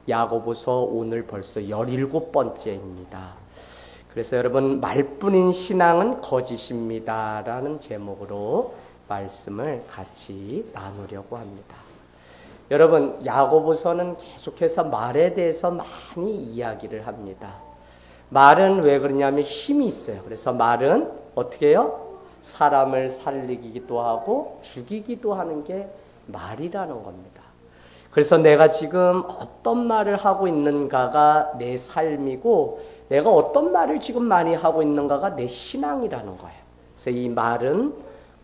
야고보서 오늘 벌써 17번째입니다. 그래서 여러분, 말뿐인 신앙은 거짓입니다 라는 제목으로 말씀을 같이 나누려고 합니다. 여러분, 야고보서는 계속해서 말에 대해서 많이 이야기를 합니다. 말은 왜 그러냐면 힘이 있어요. 그래서 말은 어떻게 해요? 사람을 살리기도 하고 죽이기도 하는 게 말이라는 겁니다. 그래서 내가 지금 어떤 말을 하고 있는가가 내 삶이고, 내가 어떤 말을 지금 많이 하고 있는가가 내 신앙이라는 거예요. 그래서 이 말은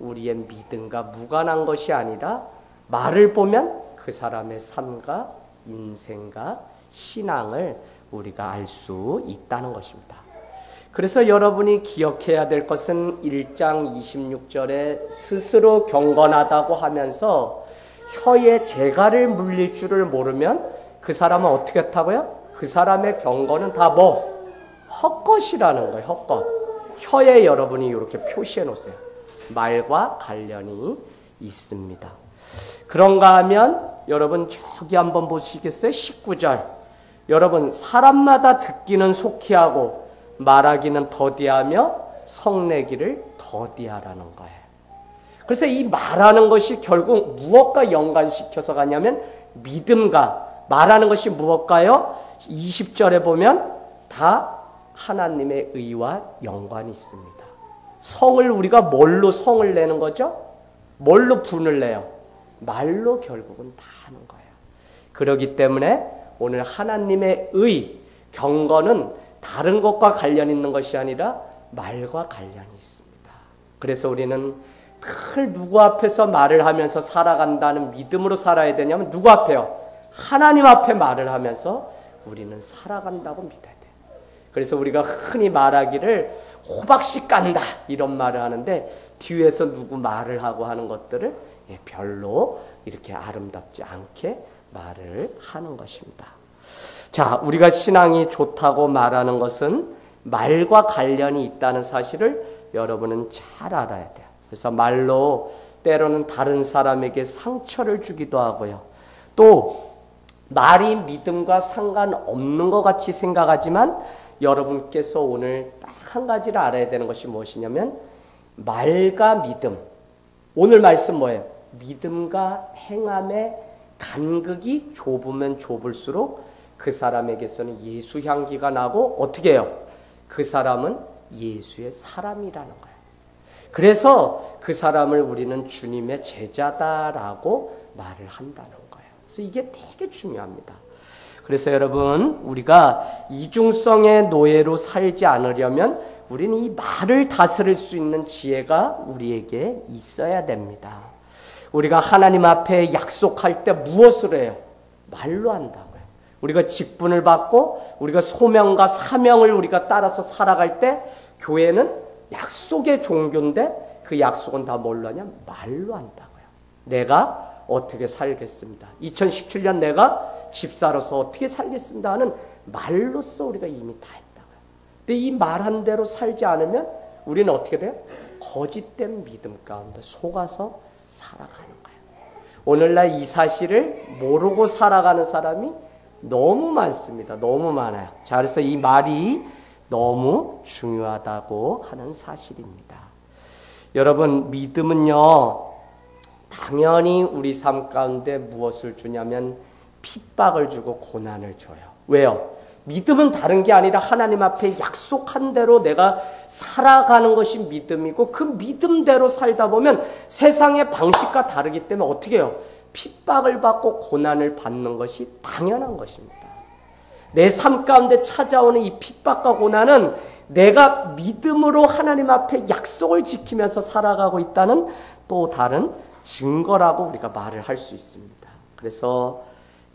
우리의 믿음과 무관한 것이 아니라 말을 보면 그 사람의 삶과 인생과 신앙을 우리가 알 수 있다는 것입니다. 그래서 여러분이 기억해야 될 것은 1장 26절에 스스로 경건하다고 하면서 혀에 재갈을 물릴 줄을 모르면 그 사람은 어떻게 했다고요? 그 사람의 경건은 다 헛것이라는 거예요. 헛것. 혀에 여러분이 이렇게 표시해 놓으세요. 말과 관련이 있습니다. 그런가 하면 여러분 저기 한번 보시겠어요? 19절. 여러분, 사람마다 듣기는 속히 하고 말하기는 더디하며 성내기를 더디하라는 거예요. 그래서 이 말하는 것이 결국 무엇과 연관시켜서 가냐면 믿음과, 말하는 것이 무엇과요? 20절에 보면 다 하나님의 의와 연관이 있습니다. 성을 우리가 뭘로 성을 내는 거죠? 뭘로 분을 내요? 말로 결국은 다 하는 거예요. 그렇기 때문에 오늘 하나님의 의, 경건은 다른 것과 관련 있는 것이 아니라 말과 관련이 있습니다. 그래서 우리는 늘 누구 앞에서 말을 하면서 살아간다는 믿음으로 살아야 되냐면 누구 앞에요? 하나님 앞에 말을 하면서 우리는 살아간다고 믿어야 돼요. 그래서 우리가 흔히 말하기를 호박씨 깐다 이런 말을 하는데 뒤에서 누구 말을 하고 하는 것들을 별로 이렇게 아름답지 않게 말을 하는 것입니다. 자, 우리가 신앙이 좋다고 말하는 것은 말과 관련이 있다는 사실을 여러분은 잘 알아야 돼요. 그래서 말로 때로는 다른 사람에게 상처를 주기도 하고요. 또 말이 믿음과 상관없는 것 같이 생각하지만 여러분께서 오늘 딱 한 가지를 알아야 되는 것이 무엇이냐면 말과 믿음. 오늘 말씀 뭐예요? 믿음과 행함의 간극이 좁으면 좁을수록 그 사람에게서는 예수 향기가 나고 어떻게 해요? 그 사람은 예수의 사람이라는 거예요. 그래서 그 사람을 우리는 주님의 제자다라고 말을 한다는 거예요. 그래서 이게 되게 중요합니다. 그래서 여러분, 우리가 이중성의 노예로 살지 않으려면 우리는 이 말을 다스릴 수 있는 지혜가 우리에게 있어야 됩니다. 우리가 하나님 앞에 약속할 때 무엇을 해요? 말로 한다고요. 우리가 직분을 받고 우리가 소명과 사명을 우리가 따라서 살아갈 때 교회는 약속의 종교인데 그 약속은 다 뭘로 하냐? 말로 한다고요. 내가 어떻게 살겠습니다. 2017년 내가 집사로서 어떻게 살겠습니다 하는 말로써 우리가 이미 다 했다고요. 근데 이 말한 대로 살지 않으면 우리는 어떻게 돼요? 거짓된 믿음 가운데 속아서 살아가는 거예요. 오늘날 이 사실을 모르고 살아가는 사람이 너무 많습니다. 너무 많아요. 자, 그래서 이 말이 너무 중요하다고 하는 사실입니다. 여러분, 믿음은요, 당연히 우리 삶 가운데 무엇을 주냐면 핍박을 주고 고난을 줘요. 왜요? 믿음은 다른 게 아니라 하나님 앞에 약속한 대로 내가 살아가는 것이 믿음이고 그 믿음대로 살다 보면 세상의 방식과 다르기 때문에 어떻게 해요? 핍박을 받고 고난을 받는 것이 당연한 것입니다. 내 삶 가운데 찾아오는 이 핍박과 고난은 내가 믿음으로 하나님 앞에 약속을 지키면서 살아가고 있다는 또 다른 증거라고 우리가 말을 할 수 있습니다. 그래서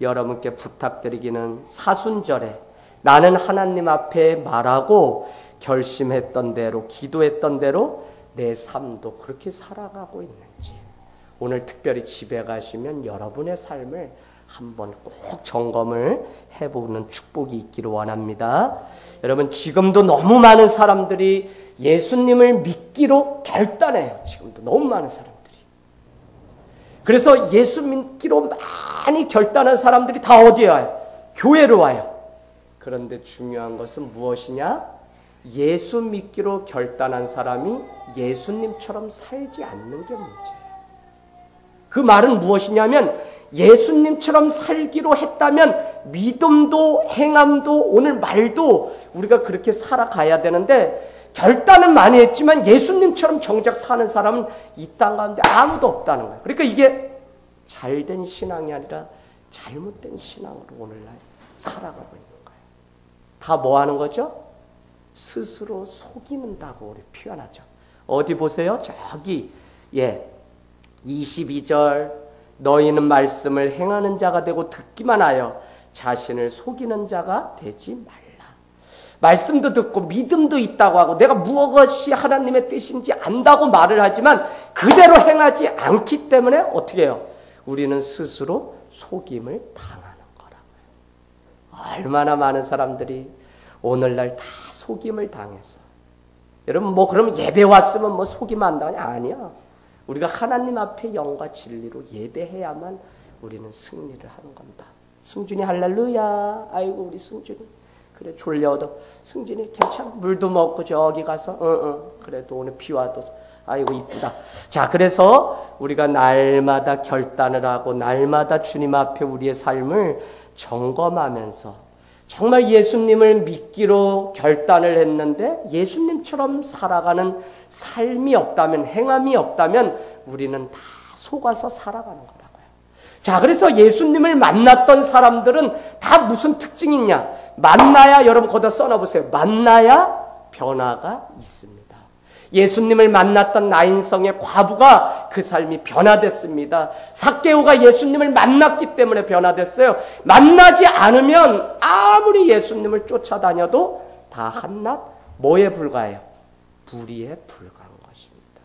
여러분께 부탁드리기는 사순절에 나는 하나님 앞에 말하고 결심했던 대로 기도했던 대로 내 삶도 그렇게 살아가고 있는지 오늘 특별히 집에 가시면 여러분의 삶을 한번 꼭 점검을 해보는 축복이 있기를 원합니다. 여러분, 지금도 너무 많은 사람들이 예수님을 믿기로 결단해요. 지금도 너무 많은 사람들이. 그래서 예수 믿기로 많이 결단한 사람들이 다 어디에 와요? 교회로 와요. 그런데 중요한 것은 무엇이냐? 예수 믿기로 결단한 사람이 예수님처럼 살지 않는 게 문제예요. 그 말은 무엇이냐면 예수님처럼 살기로 했다면 믿음도 행함도 오늘 말도 우리가 그렇게 살아가야 되는데, 결단은 많이 했지만 예수님처럼 정작 사는 사람은 이 땅 가운데 아무도 없다는 거예요. 그러니까 이게 잘된 신앙이 아니라 잘못된 신앙으로 오늘날 살아가고 있는 거예요. 다 뭐 하는 거죠? 스스로 속이는다고 우리 표현하죠. 어디 보세요? 저기 22절 너희는 말씀을 행하는 자가 되고 듣기만 하여 자신을 속이는 자가 되지 말라. 말씀도 듣고 믿음도 있다고 하고 내가 무엇이 하나님의 뜻인지 안다고 말을 하지만 그대로 행하지 않기 때문에 어떻게 해요? 우리는 스스로 속임을 당하는 거라고요. 얼마나 많은 사람들이 오늘날 다 속임을 당해서. 여러분 뭐 그러면 예배 왔으면 뭐 속이면 안 당하냐? 아니야. 우리가 하나님 앞에 영과 진리로 예배해야만 우리는 승리를 하는 겁니다. 승준이 할렐루야. 아이고 우리 승준이 그래 졸려도 승준이 괜찮아. 물도 먹고 저기 가서 그래도 오늘 비 와도 아이고 이쁘다. 자, 그래서 우리가 날마다 결단을 하고 날마다 주님 앞에 우리의 삶을 점검하면서 정말 예수님을 믿기로 결단을 했는데 예수님처럼 살아가는 삶이 없다면, 행함이 없다면 우리는 다 속아서 살아가는 거라고요. 자, 그래서 예수님을 만났던 사람들은 다 무슨 특징이 있냐? 만나야, 여러분 거기다 써놔보세요. 만나야 변화가 있습니다. 예수님을 만났던 나인성의 과부가 그 삶이 변화됐습니다. 삭개오가 예수님을 만났기 때문에 변화됐어요. 만나지 않으면 아무리 예수님을 쫓아다녀도 다 한낱 뭐에 불과해요? 불의에 불과한 것입니다.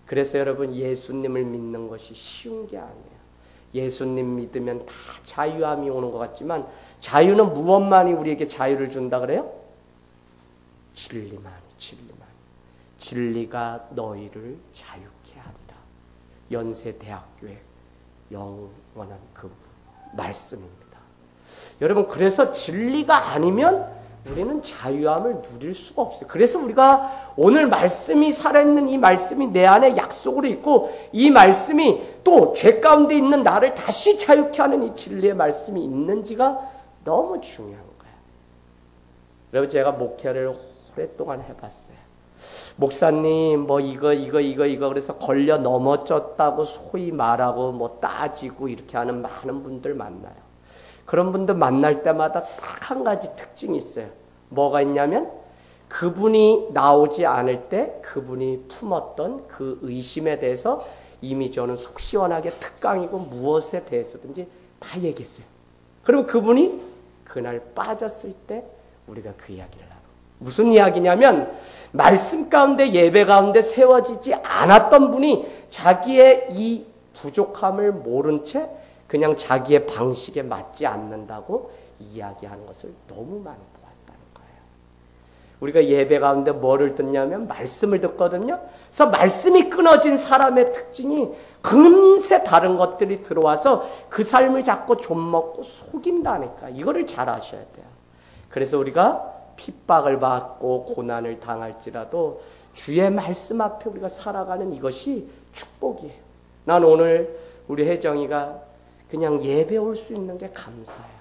그래서 여러분 예수님을 믿는 것이 쉬운 게 아니에요. 예수님 믿으면 다 자유함이 오는 것 같지만 자유는 무엇만이 우리에게 자유를 준다 그래요? 진리만이. 진리가 너희를 자유케 하리라. 연세대학교의 영원한 그 말씀입니다. 여러분 그래서 진리가 아니면 우리는 자유함을 누릴 수가 없어요. 그래서 우리가 오늘 말씀이 살아있는 이 말씀이 내 안에 약속으로 있고 이 말씀이 또 죄 가운데 있는 나를 다시 자유케 하는 이 진리의 말씀이 있는지가 너무 중요한 거예요. 여러분 제가 목회를 오랫동안 해봤어요. 목사님 뭐 이거 그래서 걸려 넘어졌다고 소위 말하고 뭐 따지고 이렇게 하는 많은 분들 만나요. 그런 분들 만날 때마다 딱 한 가지 특징이 있어요. 뭐가 있냐면 그분이 나오지 않을 때 그분이 품었던 그 의심에 대해서 이미 저는 속 시원하게 특강이고 무엇에 대해서든지 다 얘기했어요. 그리고 그분이 그날 빠졌을 때 우리가 그 이야기를 하고 무슨 이야기냐면 말씀 가운데 예배 가운데 세워지지 않았던 분이 자기의 이 부족함을 모른 채 그냥 자기의 방식에 맞지 않는다고 이야기하는 것을 너무 많이 보았다는 거예요. 우리가 예배 가운데 뭐를 듣냐면 말씀을 듣거든요. 그래서 말씀이 끊어진 사람의 특징이 금세 다른 것들이 들어와서 그 삶을 자꾸 좀먹고 속인다니까. 이거를 잘 아셔야 돼요. 그래서 우리가 핍박을 받고 고난을 당할지라도 주의 말씀 앞에 우리가 살아가는 이것이 축복이에요. 난 오늘 우리 혜정이가 그냥 예배 올 수 있는 게 감사해요.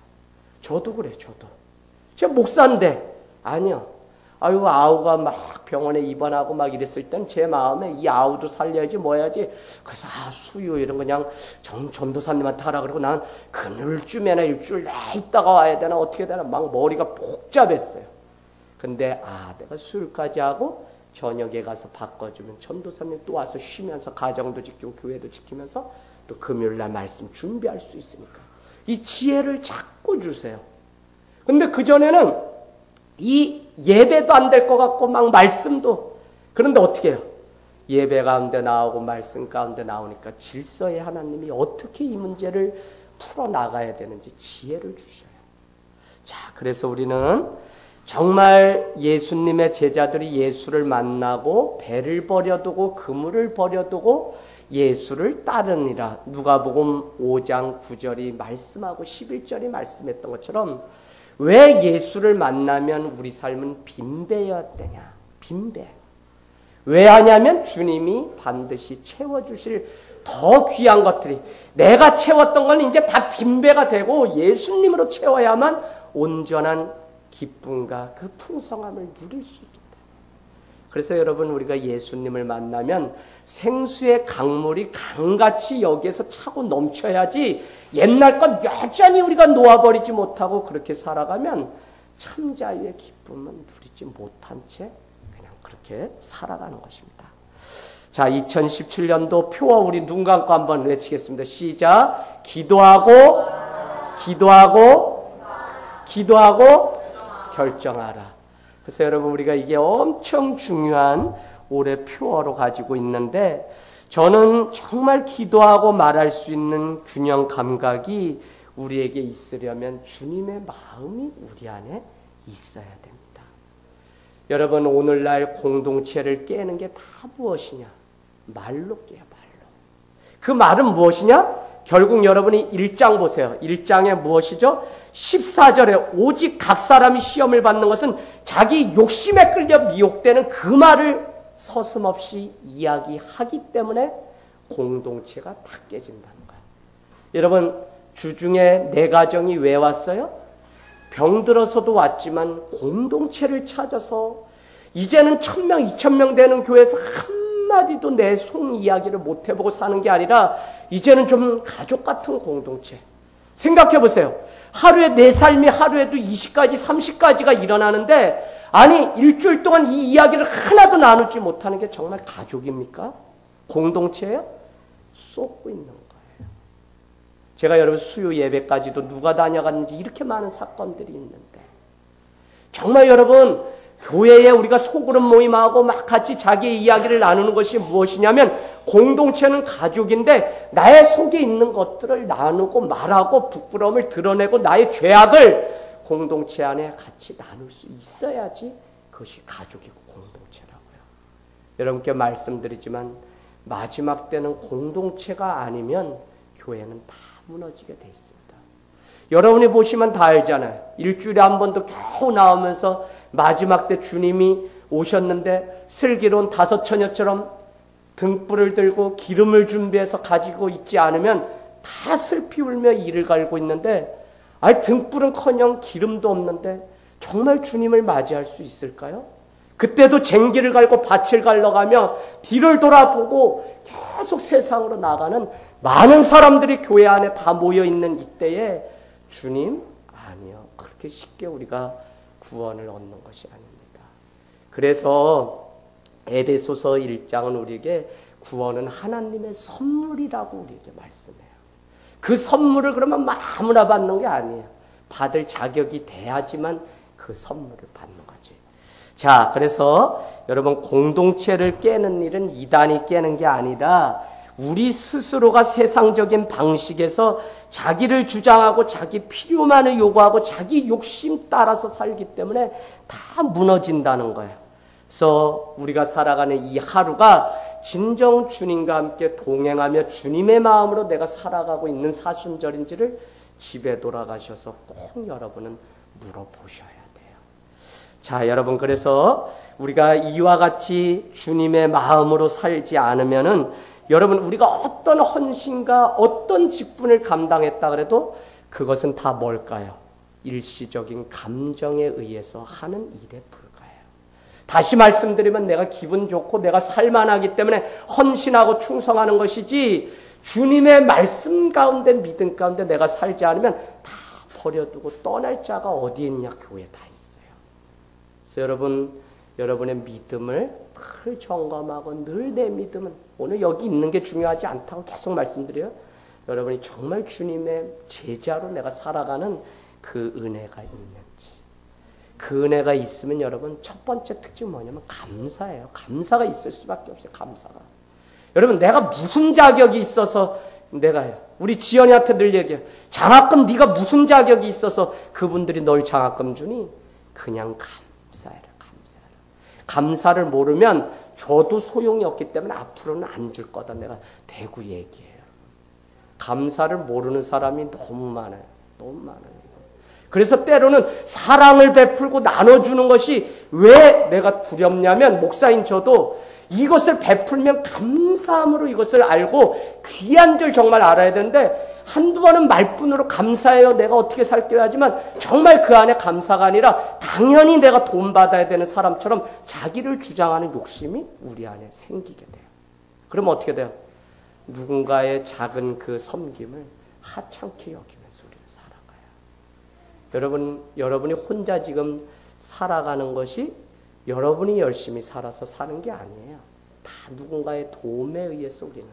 저도 그래, 저도. 제가 목사인데, 아니요. 아유, 아우가 막 병원에 입원하고 막 이랬을 땐 제 마음에 이 아우도 살려야지 뭐 해야지. 그래서 수요 이런 거 그냥 전도사님한테 하라 그러고 난 금요일쯤에나 일주일 내 있다가 와야 되나 어떻게 되나 막 머리가 복잡했어요. 근데 내가 수요일까지 하고 저녁에 가서 바꿔주면 전도사님 또 와서 쉬면서 가정도 지키고 교회도 지키면서 또 금요일날 말씀 준비할 수 있으니까 이 지혜를 자꾸 주세요. 근데 그전에는 이 예배도 안 될 것 같고 막 말씀도 그런데 어떻게 해요? 예배 가운데 나오고 말씀 가운데 나오니까 질서의 하나님이 어떻게 이 문제를 풀어나가야 되는지 지혜를 주셔요. 자, 그래서 우리는 정말 예수님의 제자들이 예수를 만나고 배를 버려두고 그물을 버려두고 예수를 따르니라. 누가복음 5장 9절이 말씀하고 11절이 말씀했던 것처럼 왜 예수를 만나면 우리 삶은 빈배였대냐. 빈배. 왜 하냐면 주님이 반드시 채워주실 더 귀한 것들이, 내가 채웠던 건 이제 다 빈배가 되고 예수님으로 채워야만 온전한 기쁨과 그 풍성함을 누릴 수 있겠다. 그래서 여러분, 우리가 예수님을 만나면 생수의 강물이 강같이 여기에서 차고 넘쳐야지, 옛날 것 여전히 우리가 놓아버리지 못하고 그렇게 살아가면 참 자유의 기쁨은 누리지 못한 채 그냥 그렇게 살아가는 것입니다. 자, 2017년도 표어 우리 눈 감고 한번 외치겠습니다. 시작. 기도하고 결정하라. 그래서 여러분, 우리가 이게 엄청 중요한 올해 표어로 가지고 있는데, 저는 정말 기도하고 말할 수 있는 균형 감각이 우리에게 있으려면 주님의 마음이 우리 안에 있어야 됩니다. 여러분, 오늘날 공동체를 깨는 게 다 무엇이냐? 말로 깨요, 말로. 그 말은 무엇이냐? 결국 여러분이 1장 보세요. 1장에 무엇이죠? 14절에 오직 각 사람이 시험을 받는 것은 자기 욕심에 끌려 미혹되는 그 말을 서슴없이 이야기하기 때문에 공동체가 다 깨진다는 거예요. 여러분, 주중에 내 가정이 왜 왔어요? 병들어서도 왔지만 공동체를 찾아서 이제는 1000명, 2000명 되는 교회에서 한마디도 내 속 이야기를 못 해보고 사는 게 아니라 이제는 좀 가족 같은 공동체. 생각해 보세요. 하루에 내 삶이 하루에도 20가지, 30가지가 일어나는데, 아니 일주일 동안 이 이야기를 하나도 나누지 못하는 게 정말 가족입니까? 공동체예요? 쏟고 있는 거예요. 제가 여러분 수요 예배까지도 누가 다녀갔는지 이렇게 많은 사건들이 있는데, 정말 여러분, 교회에 우리가 소그룹 모임하고 막 같이 자기의 이야기를 나누는 것이 무엇이냐면, 공동체는 가족인데 나의 속에 있는 것들을 나누고 말하고 부끄러움을 드러내고 나의 죄악을 공동체 안에 같이 나눌 수 있어야지 그것이 가족이고 공동체라고요. 여러분께 말씀드리지만 마지막 때는 공동체가 아니면 교회는 다 무너지게 돼 있습니다. 여러분이 보시면 다 알잖아요. 일주일에 한 번도 겨우 나오면서 마지막 때 주님이 오셨는데 슬기로운 다섯 처녀처럼 등불을 들고 기름을 준비해서 가지고 있지 않으면 다 슬피 울며 이를 갈고 있는데, 아니 등불은커녕 기름도 없는데 정말 주님을 맞이할 수 있을까요? 그때도 쟁기를 갈고 밭을 갈러가며 뒤를 돌아보고 계속 세상으로 나가는 많은 사람들이 교회 안에 다 모여있는 이때에 주님? 아니요. 그렇게 쉽게 우리가 구원을 얻는 것이 아닙니다. 그래서 에베소서 1장은 우리에게 구원은 하나님의 선물이라고 우리에게 말씀해요. 그 선물을 그러면 아무나 받는 게 아니에요. 받을 자격이 돼야지만 그 선물을 받는 거지. 자, 그래서 여러분, 공동체를 깨는 일은 이단이 깨는 게 아니라 우리 스스로가 세상적인 방식에서 자기를 주장하고 자기 필요만을 요구하고 자기 욕심 따라서 살기 때문에 다 무너진다는 거예요. 그래서 우리가 살아가는 이 하루가 진정 주님과 함께 동행하며 주님의 마음으로 내가 살아가고 있는 사순절인지를 집에 돌아가셔서 꼭 여러분은 물어보셔야 돼요. 자, 여러분, 그래서 우리가 이와 같이 주님의 마음으로 살지 않으면은 여러분, 우리가 어떤 헌신과 어떤 직분을 감당했다 그래도 그것은 다 뭘까요? 일시적인 감정에 의해서 하는 일에 불과해요. 다시 말씀드리면 내가 기분 좋고 내가 살만하기 때문에 헌신하고 충성하는 것이지, 주님의 말씀 가운데 믿음 가운데 내가 살지 않으면 다 버려두고 떠날 자가 어디 있냐? 교회에 다 있어요. 그래서 여러분의 믿음을 늘 점검하고 늘 내 믿음은 오늘 여기 있는 게 중요하지 않다고 계속 말씀드려요. 여러분이 정말 주님의 제자로 내가 살아가는 그 은혜가 있는지. 그 은혜가 있으면 여러분 첫 번째 특징은 뭐냐면 감사예요. 감사가 있을 수밖에 없어요. 감사가. 여러분, 내가 무슨 자격이 있어서 내가요. 우리 지연이한테 늘 얘기해요. 장학금 네가 무슨 자격이 있어서 그분들이 널 장학금 주니? 그냥 감사해라. 감사를 모르면 줘도 소용이 없기 때문에 앞으로는 안 줄 거다. 내가 대구 얘기해요. 감사를 모르는 사람이 너무 많아요. 너무 많아요. 그래서 때로는 사랑을 베풀고 나눠주는 것이 왜 내가 두렵냐면, 목사인 저도 이것을 베풀면 감사함으로 이것을 알고 귀한 줄 정말 알아야 되는데, 한두 번은 말뿐으로 감사해요, 내가 어떻게 살게요 하지만 정말 그 안에 감사가 아니라 당연히 내가 돈 받아야 되는 사람처럼 자기를 주장하는 욕심이 우리 안에 생기게 돼요. 그러면 어떻게 돼요? 누군가의 작은 그 섬김을 하찮게 여기면서 우리는 살아가요. 여러분이 혼자 지금 살아가는 것이 여러분이 열심히 살아서 사는 게 아니에요. 다 누군가의 도움에 의해서 우리는.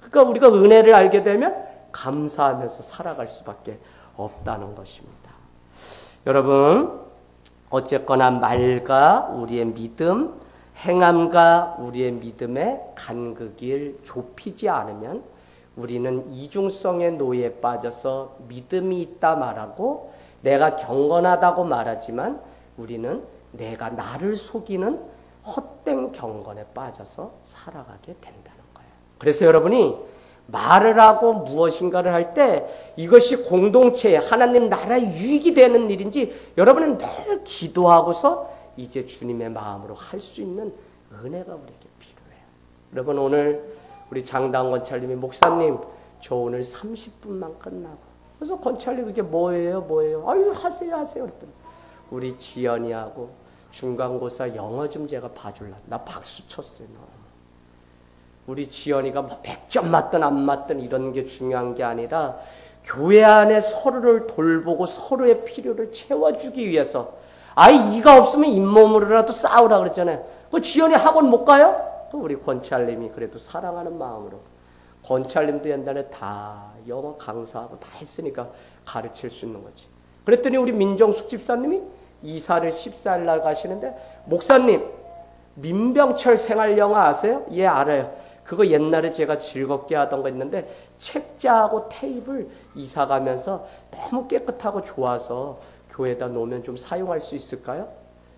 그러니까 우리가 은혜를 알게 되면 감사하면서 살아갈 수밖에 없다는 것입니다. 여러분, 어쨌거나 말과 우리의 믿음, 행함과 우리의 믿음의 간극을 좁히지 않으면 우리는 이중성의 노예에 빠져서 믿음이 있다 말하고 내가 경건하다고 말하지만 우리는 내가 나를 속이는 헛된 경건에 빠져서 살아가게 된다는 거예요. 그래서 여러분이 말을 하고 무엇인가를 할 때 이것이 공동체에 하나님 나라의 유익이 되는 일인지 여러분은 늘 기도하고서 이제 주님의 마음으로 할 수 있는 은혜가 우리에게 필요해요. 여러분, 오늘 우리 장당 권찰님이 목사님 저 오늘 30분만 끝나고, 그래서 권찰님 그게 뭐예요? 아유 하세요 그랬더니 우리 지연이하고 중간고사 영어 좀 제가 봐줄라. 나 박수 쳤어요. 우리 지연이가 뭐 100점 맞든 안 맞든 이런 게 중요한 게 아니라 교회 안에 서로를 돌보고 서로의 필요를 채워주기 위해서, 아이 이가 없으면 잇몸으로라도 싸우라 그랬잖아요. 그 지연이 학원 못 가요? 우리 권찰님이 그래도 사랑하는 마음으로, 권찰님도 옛날에 다 영어 강사하고 다 했으니까 가르칠 수 있는 거지. 그랬더니 우리 민정숙 집사님이 이사를 14일 날 가시는데, 목사님 민병철 생활영화 아세요? 예, 알아요. 그거 옛날에 제가 즐겁게 하던 거 있는데 책자하고 테이블 이사 가면서 너무 깨끗하고 좋아서 교회에다 놓으면 좀 사용할 수 있을까요?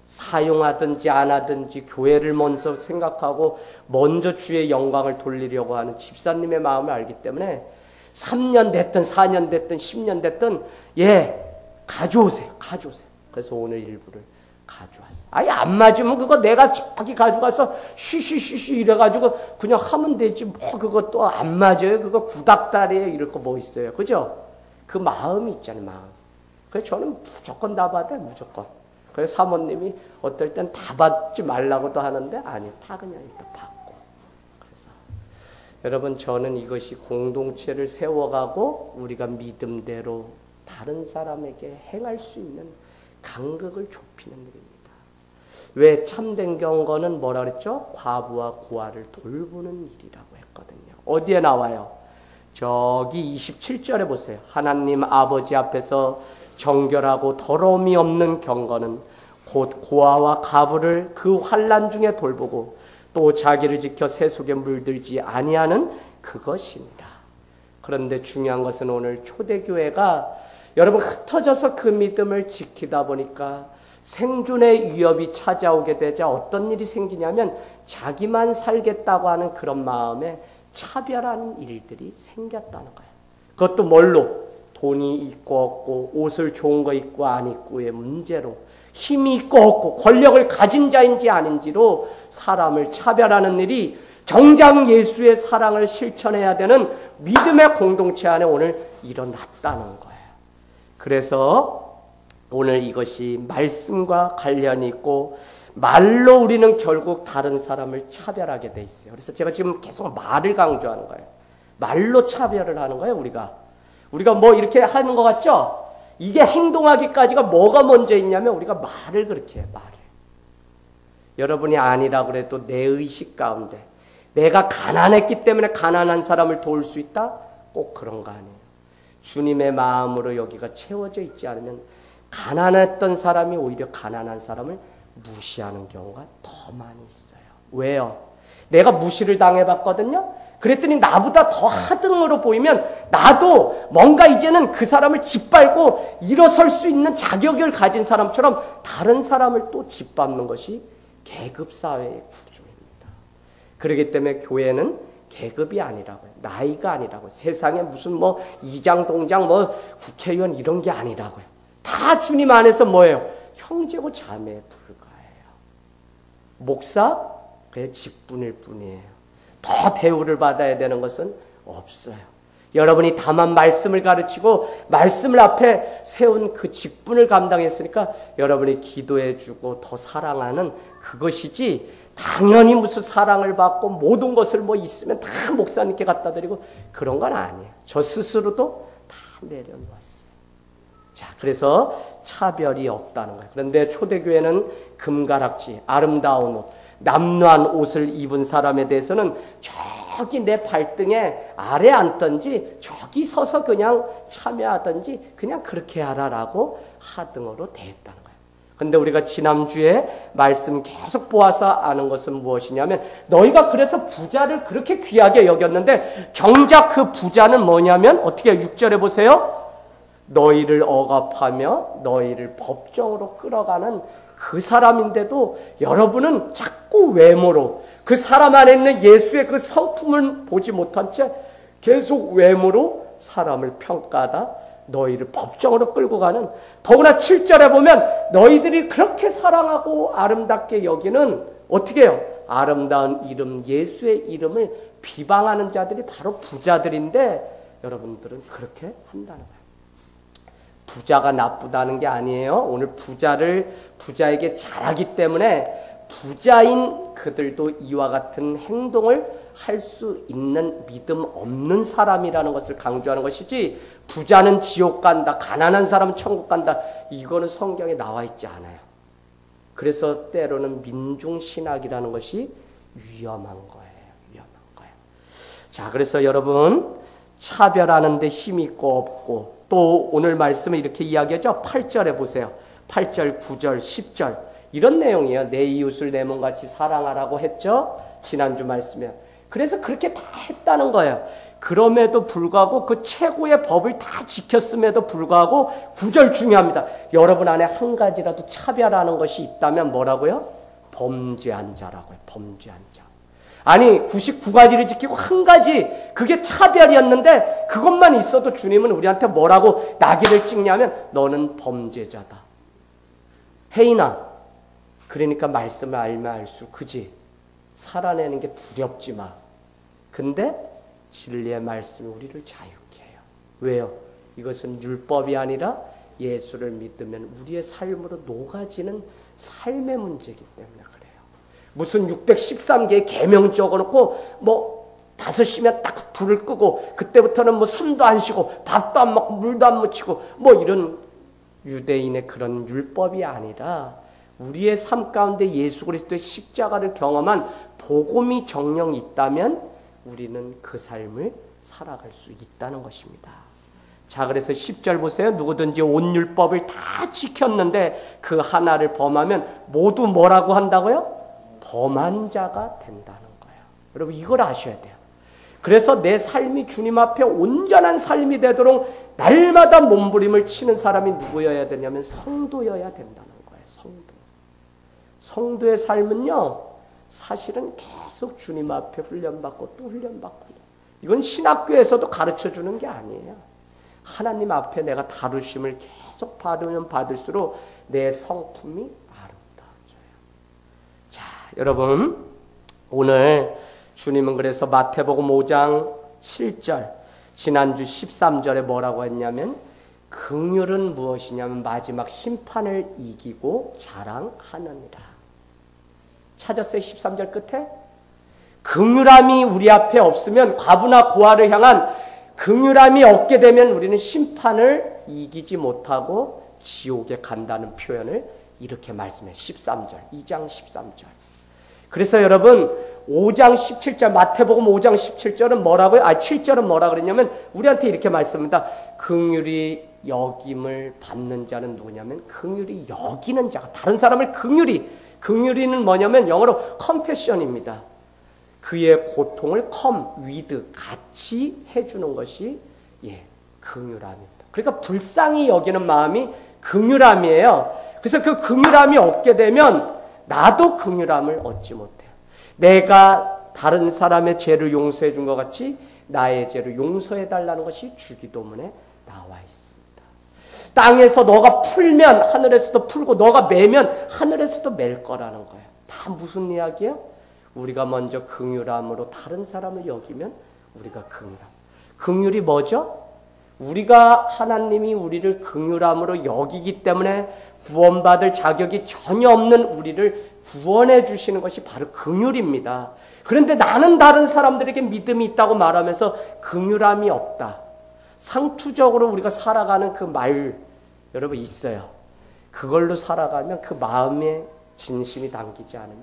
사용하든지 안 하든지 교회를 먼저 생각하고 먼저 주의 영광을 돌리려고 하는 집사님의 마음을 알기 때문에 3년 됐든 4년 됐든 10년 됐든 예, 가져오세요. 그래서 오늘 일부를 가져왔어. 아예 안 맞으면 그거 내가 저기 가져가서 쉬쉬쉬쉬 이래가지고 그냥 하면 되지. 뭐 그것도 안 맞아요. 그거 구닥다리에 이럴 거 뭐 있어요. 그죠? 그 마음이 있잖아요. 마음. 그래서 저는 무조건 다 받아요. 무조건. 그래서 사모님이 어떨 땐 다 받지 말라고도 하는데 아니, 다 그냥 일단 받고. 그래서 여러분, 저는 이것이 공동체를 세워가고 우리가 믿음대로 다른 사람에게 행할 수 있는 간극을 좁히는 일입니다. 왜 참된 경건은 뭐라 그랬죠? 과부와 고아를 돌보는 일이라고 했거든요. 어디에 나와요? 저기 27절에 보세요. 하나님 아버지 앞에서 정결하고 더러움이 없는 경건은 곧 고아와 과부를 그 환난 중에 돌보고 또 자기를 지켜 세속에 물들지 아니하는 그것입니다. 그런데 중요한 것은 오늘 초대교회가 여러분 흩어져서 그 믿음을 지키다 보니까 생존의 위협이 찾아오게 되자 어떤 일이 생기냐면 자기만 살겠다고 하는 그런 마음에 차별하는 일들이 생겼다는 거예요. 그것도 뭘로? 돈이 있고 없고, 옷을 좋은 거 입고 안 입고의 문제로, 힘이 있고 없고, 권력을 가진 자인지 아닌지로 사람을 차별하는 일이 정작 예수의 사랑을 실천해야 되는 믿음의 공동체 안에 오늘 일어났다는 거예요. 그래서 오늘 이것이 말씀과 관련이 있고 말로 우리는 결국 다른 사람을 차별하게 돼 있어요. 그래서 제가 지금 계속 말을 강조하는 거예요. 말로 차별을 하는 거예요. 우리가 뭐 이렇게 하는 것 같죠? 이게 행동하기까지가 뭐가 먼저 있냐면 우리가 말을 그렇게 해요. 말을. 여러분이 아니라 그래도 내 의식 가운데 내가 가난했기 때문에 가난한 사람을 도울 수 있다? 꼭 그런 거 아니에요. 주님의 마음으로 여기가 채워져 있지 않으면 가난했던 사람이 오히려 가난한 사람을 무시하는 경우가 더 많이 있어요. 왜요? 내가 무시를 당해봤거든요. 그랬더니 나보다 더 하등으로 보이면 나도 뭔가 이제는 그 사람을 짓밟고 일어설 수 있는 자격을 가진 사람처럼 다른 사람을 또 짓밟는 것이 계급사회의 구조입니다. 그렇기 때문에 교회는 계급이 아니라고요. 나이가 아니라고요. 세상에 무슨 뭐 이장, 동장, 뭐 국회의원 이런 게 아니라고요. 다 주님 안에서 뭐예요? 형제고 자매에 불과해요. 목사? 그냥 직분일 뿐이에요. 더 대우를 받아야 되는 것은 없어요. 여러분이 다만 말씀을 가르치고 말씀을 앞에 세운 그 직분을 감당했으니까 여러분이 기도해주고 더 사랑하는 그것이지, 당연히 무슨 사랑을 받고 모든 것을 뭐 있으면 다 목사님께 갖다 드리고 그런 건 아니에요. 저 스스로도 다 내려놓았어요. 자, 그래서 차별이 없다는 거예요. 그런데 초대교회는 금가락지, 아름다운 옷, 남루한 옷을 입은 사람에 대해서는 저기 내 발등에 아래 앉든지 저기 서서 그냥 참여하든지 그냥 그렇게 하라라고 하등으로 대했다는 거예요. 그런데 우리가 지난주에 말씀 계속 보아서 아는 것은 무엇이냐면, 너희가 그래서 부자를 그렇게 귀하게 여겼는데 정작 그 부자는 뭐냐면 어떻게 6절에 보세요. 너희를 억압하며 너희를 법정으로 끌어가는 그 사람인데도 여러분은 자꾸 외모로, 그 사람 안에 있는 예수의 그 성품을 보지 못한 채 계속 외모로 사람을 평가하다 너희를 법정으로 끌고 가는, 더구나 7절에 보면 너희들이 그렇게 사랑하고 아름답게 여기는 어떻게 해요? 아름다운 이름, 예수의 이름을 비방하는 자들이 바로 부자들인데 여러분들은 그렇게 한다는 거예요. 부자가 나쁘다는 게 아니에요. 오늘 부자에게 잘하기 때문에 부자인 그들도 이와 같은 행동을 할 수 있는 믿음 없는 사람이라는 것을 강조하는 것이지, 부자는 지옥 간다, 가난한 사람은 천국 간다, 이거는 성경에 나와 있지 않아요. 그래서 때로는 민중신학이라는 것이 위험한 거예요. 위험한 거예요. 자, 그래서 여러분, 차별하는 데 힘이 있고 없고, 또 오늘 말씀을 이렇게 이야기하죠. 8절에 보세요. 8절, 9절, 10절 이런 내용이에요. 내 이웃을 내 몸같이 사랑하라고 했죠. 지난주 말씀에. 그래서 그렇게 다 했다는 거예요. 그럼에도 불구하고 그 최고의 법을 다 지켰음에도 불구하고 9절 중요합니다. 여러분 안에 한 가지라도 차별하는 것이 있다면 뭐라고요? 범죄한 자라고요. 범죄한 자. 아니 99가지를 지키고 한 가지, 그게 차별이었는데 그것만 있어도 주님은 우리한테 뭐라고 낙인을 찍냐면 너는 범죄자다. 혜인아, 그러니까 말씀을 알면 알수록 그지? 살아내는 게 두렵지 마. 근데 진리의 말씀이 우리를 자유케 해요. 왜요? 이것은 율법이 아니라 예수를 믿으면 우리의 삶으로 녹아지는 삶의 문제이기 때문에 그래요. 무슨 613개의 계명 적어놓고 뭐 5시면 딱 불을 끄고 그때부터는 뭐 숨도 안 쉬고 밥도 안 먹고 물도 안 묻히고 뭐 이런 유대인의 그런 율법이 아니라 우리의 삶 가운데 예수 그리스도의 십자가를 경험한 복음이 정령 있다면 우리는 그 삶을 살아갈 수 있다는 것입니다. 자, 그래서 10절 보세요. 누구든지 온 율법을 다 지켰는데 그 하나를 범하면 모두 뭐라고 한다고요? 범한 자가 된다는 거예요. 여러분 이걸 아셔야 돼요. 그래서 내 삶이 주님 앞에 온전한 삶이 되도록 날마다 몸부림을 치는 사람이 누구여야 되냐면 성도여야 된다는 거예요. 성도의 삶은요, 사실은 계속 주님 앞에 훈련받고 또 훈련받고, 이건 신학교에서도 가르쳐주는 게 아니에요. 하나님 앞에 내가 다루심을 계속 받으면 받을수록 내 성품이 아름다워져요. 자, 여러분 오늘 주님은 그래서 마태복음 5장 7절, 지난주 13절에 뭐라고 했냐면 긍휼은 무엇이냐면 마지막 심판을 이기고 자랑하느니라. 찾았어요? 13절 끝에? 긍휼함이 우리 앞에 없으면, 과부나 고아를 향한 긍휼함이 없게 되면 우리는 심판을 이기지 못하고 지옥에 간다는 표현을 이렇게 말씀해요. 13절, 2장 13절. 그래서 여러분 5장 17절, 마태복음 5장 17절은 뭐라고요? 7절은 뭐라 그랬냐면 우리한테 이렇게 말씀합니다. 긍휼히 여김을 받는 자는 누구냐면 긍휼히 여기는 자가, 다른 사람을 긍휼히는 뭐냐면 영어로 compassion입니다. 그의 고통을 with 같이 해주는 것이 긍휼함입니다. 그러니까 불쌍히 여기는 마음이 긍휼함이에요. 그래서 그 긍휼함이 얻게 되면 나도 긍휼함을 얻지 못해요. 내가 다른 사람의 죄를 용서해 준 것 같이 나의 죄를 용서해 달라는 것이 주기도문에 나와 있습니다. 땅에서 너가 풀면 하늘에서도 풀고 너가 매면 하늘에서도 맬 거라는 거예요. 다 무슨 이야기예요? 우리가 먼저 긍휼함으로 다른 사람을 여기면 우리가 긍휼함. 긍휼이 뭐죠? 우리가 하나님이 우리를 긍휼함으로 여기기 때문에 구원받을 자격이 전혀 없는 우리를 구원해 주시는 것이 바로 긍휼입니다. 그런데 나는 다른 사람들에게 믿음이 있다고 말하면서 긍휼함이 없다. 상투적으로 우리가 살아가는 그 말 여러분 있어요. 그걸로 살아가면 그 마음에 진심이 담기지 않으면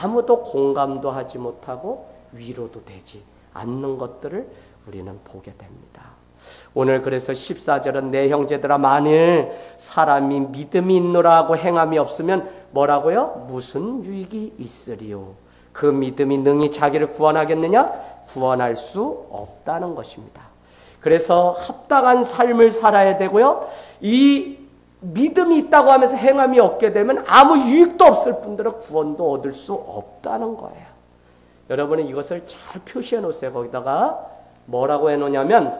아무도 공감도 하지 못하고 위로도 되지 않는 것들을 우리는 보게 됩니다. 오늘 그래서 14절은 내 형제들아 만일 사람이 믿음이 있노라고 행함이 없으면 뭐라고요? 무슨 유익이 있으리요? 그 믿음이 능히 자기를 구원하겠느냐? 구원할 수 없다는 것입니다. 그래서 합당한 삶을 살아야 되고요. 이 믿음이 있다고 하면서 행함이 없게 되면 아무 유익도 없을 뿐더러 구원도 얻을 수 없다는 거예요. 여러분은 이것을 잘 표시해 놓으세요. 거기다가 뭐라고 해놓냐면